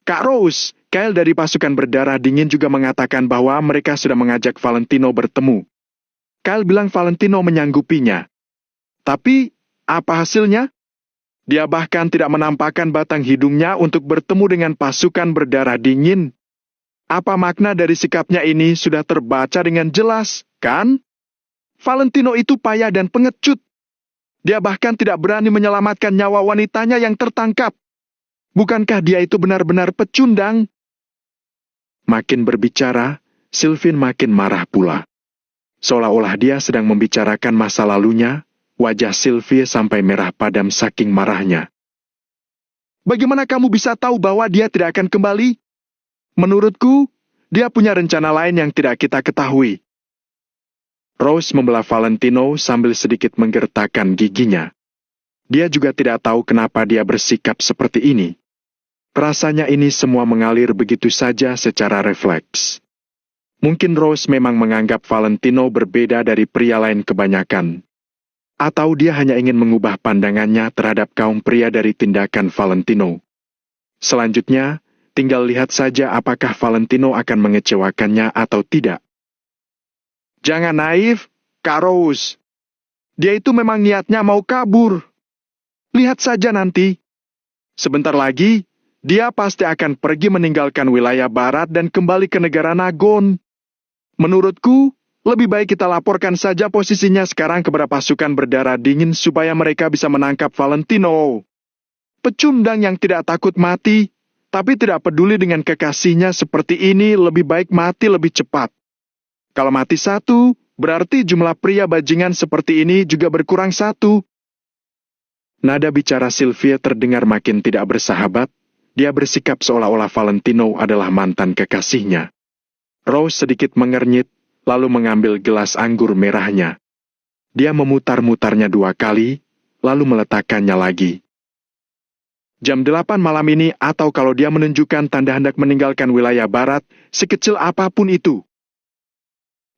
Kak Rose, Kyle dari pasukan berdarah dingin juga mengatakan bahwa mereka sudah mengajak Valentino bertemu. Kyle bilang Valentino menyanggupinya. Tapi, apa hasilnya? Dia bahkan tidak menampakkan batang hidungnya untuk bertemu dengan pasukan berdarah dingin. Apa makna dari sikapnya ini sudah terbaca dengan jelas, kan? Valentino itu payah dan pengecut. Dia bahkan tidak berani menyelamatkan nyawa wanitanya yang tertangkap. Bukankah dia itu benar-benar pecundang? Makin berbicara, Sylvie makin marah pula. Seolah-olah dia sedang membicarakan masa lalunya, wajah Sylvie sampai merah padam saking marahnya. Bagaimana kamu bisa tahu bahwa dia tidak akan kembali? Menurutku, dia punya rencana lain yang tidak kita ketahui. Rose membelah Valentino sambil sedikit menggertakkan giginya. Dia juga tidak tahu kenapa dia bersikap seperti ini. Rasanya ini semua mengalir begitu saja secara refleks. Mungkin Rose memang menganggap Valentino berbeda dari pria lain kebanyakan. Atau dia hanya ingin mengubah pandangannya terhadap kaum pria dari tindakan Valentino. Selanjutnya, tinggal lihat saja apakah Valentino akan mengecewakannya atau tidak. Jangan naif, Kak Rose. Dia itu memang niatnya mau kabur. Lihat saja nanti. Sebentar lagi, dia pasti akan pergi meninggalkan wilayah barat dan kembali ke negara Nagon. Menurutku, lebih baik kita laporkan saja posisinya sekarang kepada pasukan berdarah dingin supaya mereka bisa menangkap Valentino. Pecundang yang tidak takut mati, tapi tidak peduli dengan kekasihnya seperti ini lebih baik mati lebih cepat. Kalau mati satu, berarti jumlah pria bajingan seperti ini juga berkurang satu. Nada bicara Sylvia terdengar makin tidak bersahabat. Dia bersikap seolah-olah Valentino adalah mantan kekasihnya. Rose sedikit mengernyit, lalu mengambil gelas anggur merahnya. Dia memutar-mutarnya 2 kali, lalu meletakkannya lagi. Jam 8 malam ini atau kalau dia menunjukkan tanda hendak meninggalkan wilayah barat, sekecil apapun itu.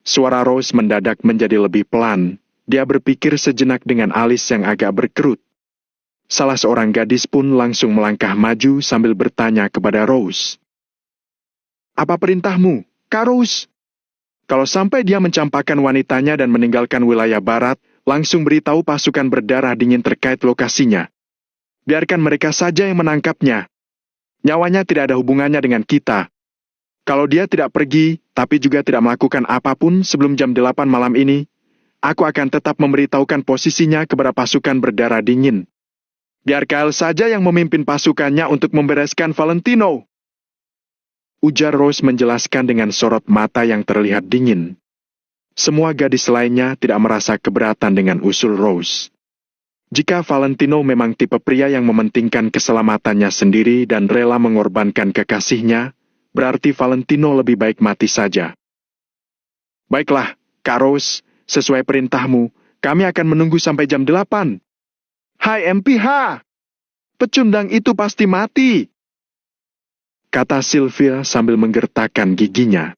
Suara Rose mendadak menjadi lebih pelan. Dia berpikir sejenak dengan alis yang agak berkerut. Salah seorang gadis pun langsung melangkah maju sambil bertanya kepada Rose. Apa perintahmu, Kak Rose? Kalau sampai dia mencampakkan wanitanya dan meninggalkan wilayah barat, langsung beritahu pasukan berdarah dingin terkait lokasinya. Biarkan mereka saja yang menangkapnya. Nyawanya tidak ada hubungannya dengan kita. Kalau dia tidak pergi, tapi juga tidak melakukan apapun sebelum jam 8 malam ini, aku akan tetap memberitahukan posisinya kepada pasukan berdarah dingin. Biar Kyle saja yang memimpin pasukannya untuk membereskan Valentino. Ujar Rose menjelaskan dengan sorot mata yang terlihat dingin. Semua gadis lainnya tidak merasa keberatan dengan usul Rose. Jika Valentino memang tipe pria yang mementingkan keselamatannya sendiri dan rela mengorbankan kekasihnya, berarti Valentino lebih baik mati saja. Baiklah, Kak Rose, sesuai perintahmu, kami akan menunggu sampai jam 8. Hai MPH! Pecundang itu pasti mati! Kata Sylvia sambil menggertakkan giginya.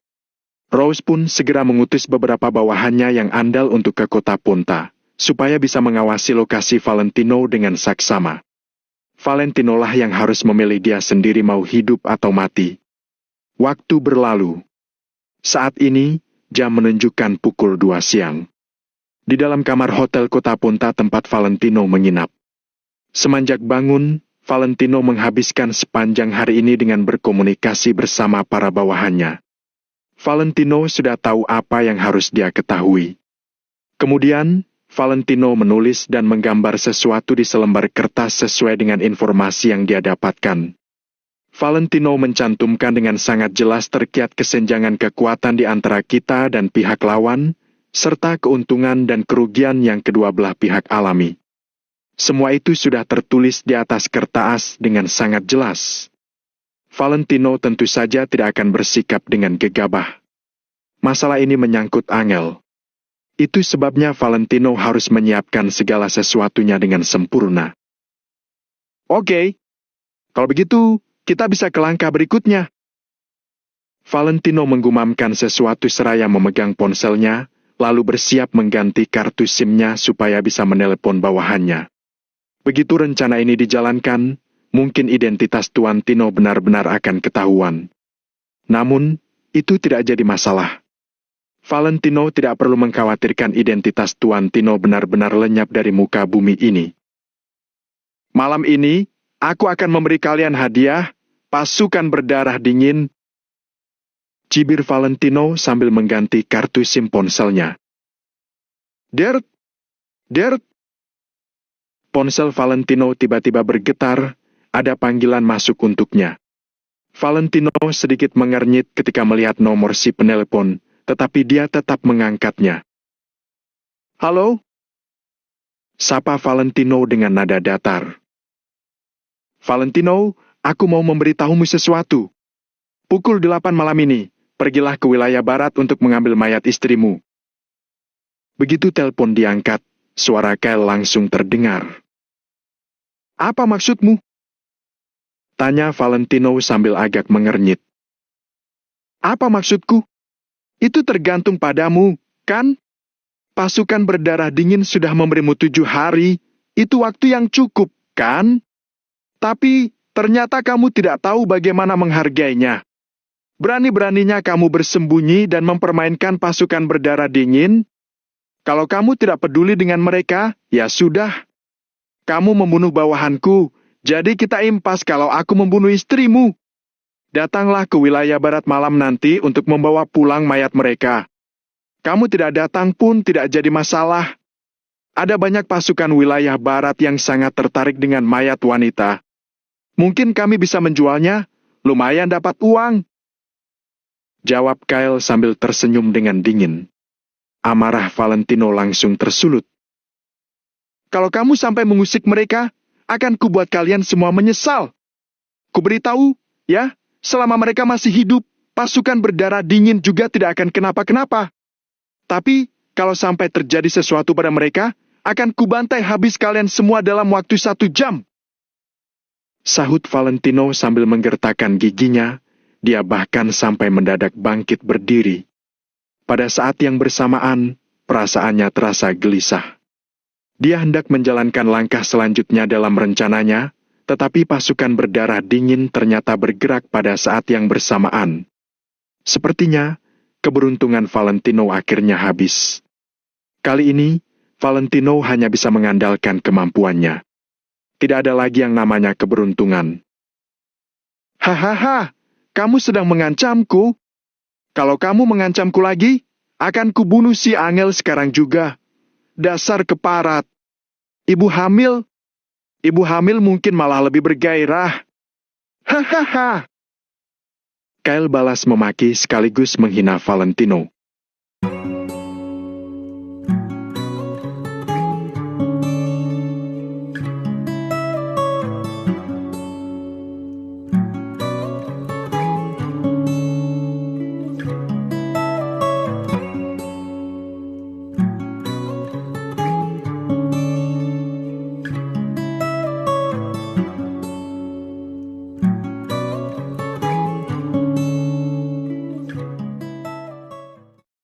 Rose pun segera mengutus beberapa bawahannya yang andal untuk ke kota Ponta, supaya bisa mengawasi lokasi Valentino dengan saksama. Valentino lah yang harus memilih dia sendiri mau hidup atau mati. Waktu berlalu. Saat ini, jam menunjukkan pukul 2 siang. Di dalam kamar hotel Kota Punta tempat Valentino menginap. Semenjak bangun, Valentino menghabiskan sepanjang hari ini dengan berkomunikasi bersama para bawahannya. Valentino sudah tahu apa yang harus dia ketahui. Kemudian, Valentino menulis dan menggambar sesuatu di selembar kertas sesuai dengan informasi yang dia dapatkan. Valentino mencantumkan dengan sangat jelas terkiat kesenjangan kekuatan di antara kita dan pihak lawan, serta keuntungan dan kerugian yang kedua belah pihak alami. Semua itu sudah tertulis di atas kertas dengan sangat jelas. Valentino tentu saja tidak akan bersikap dengan gegabah. Masalah ini menyangkut Angel. Itu sebabnya Valentino harus menyiapkan segala sesuatunya dengan sempurna. Oke, kalau begitu, kita bisa ke langkah berikutnya. Valentino menggumamkan sesuatu seraya memegang ponselnya, lalu bersiap mengganti kartu SIM-nya supaya bisa menelepon bawahannya. Begitu rencana ini dijalankan, mungkin identitas Tuan Tino benar-benar akan ketahuan. Namun, itu tidak jadi masalah. Valentino tidak perlu mengkhawatirkan identitas Tuan Tino benar-benar lenyap dari muka bumi ini. Malam ini, aku akan memberi kalian hadiah, pasukan berdarah dingin. Cibir Valentino sambil mengganti kartu SIM ponselnya. Dert! Dert! Ponsel Valentino tiba-tiba bergetar, ada panggilan masuk untuknya. Valentino sedikit mengernyit ketika melihat nomor si penelepon, tetapi dia tetap mengangkatnya. Halo? Sapa Valentino dengan nada datar. Valentino, aku mau memberitahumu sesuatu. Pukul 8 malam ini, pergilah ke wilayah barat untuk mengambil mayat istrimu. Begitu telepon diangkat, suara Kyle langsung terdengar. Apa maksudmu? Tanya Valentino sambil agak mengernyit. Apa maksudku? Itu tergantung padamu, kan? Pasukan berdarah dingin sudah memberimu 7 hari, itu waktu yang cukup, kan? Tapi, ternyata kamu tidak tahu bagaimana menghargainya. Berani-beraninya kamu bersembunyi dan mempermainkan pasukan berdarah dingin. Kalau kamu tidak peduli dengan mereka, ya sudah. Kamu membunuh bawahanku, jadi kita impas kalau aku membunuh istrimu. Datanglah ke wilayah barat malam nanti untuk membawa pulang mayat mereka. Kamu tidak datang pun tidak jadi masalah. Ada banyak pasukan wilayah barat yang sangat tertarik dengan mayat wanita. Mungkin kami bisa menjualnya, lumayan dapat uang. Jawab Kyle sambil tersenyum dengan dingin. Amarah Valentino langsung tersulut. Kalau kamu sampai mengusik mereka, akan kubuat kalian semua menyesal. Kuberitahu, ya. Selama mereka masih hidup, pasukan berdarah dingin juga tidak akan kenapa-kenapa. Tapi, kalau sampai terjadi sesuatu pada mereka, akan kubantai habis kalian semua dalam waktu 1 jam. Sahut Valentino sambil menggertakkan giginya, dia bahkan sampai mendadak bangkit berdiri. Pada saat yang bersamaan, perasaannya terasa gelisah. Dia hendak menjalankan langkah selanjutnya dalam rencananya, tetapi pasukan berdarah dingin ternyata bergerak pada saat yang bersamaan. Sepertinya, keberuntungan Valentino akhirnya habis. Kali ini, Valentino hanya bisa mengandalkan kemampuannya. Tidak ada lagi yang namanya keberuntungan. Hahaha, kamu sedang mengancamku? Kalau kamu mengancamku lagi, akan kubunuh si Angel sekarang juga. Dasar keparat. Ibu hamil mungkin malah lebih bergairah. Hahaha. Kyle balas memaki sekaligus menghina Valentino.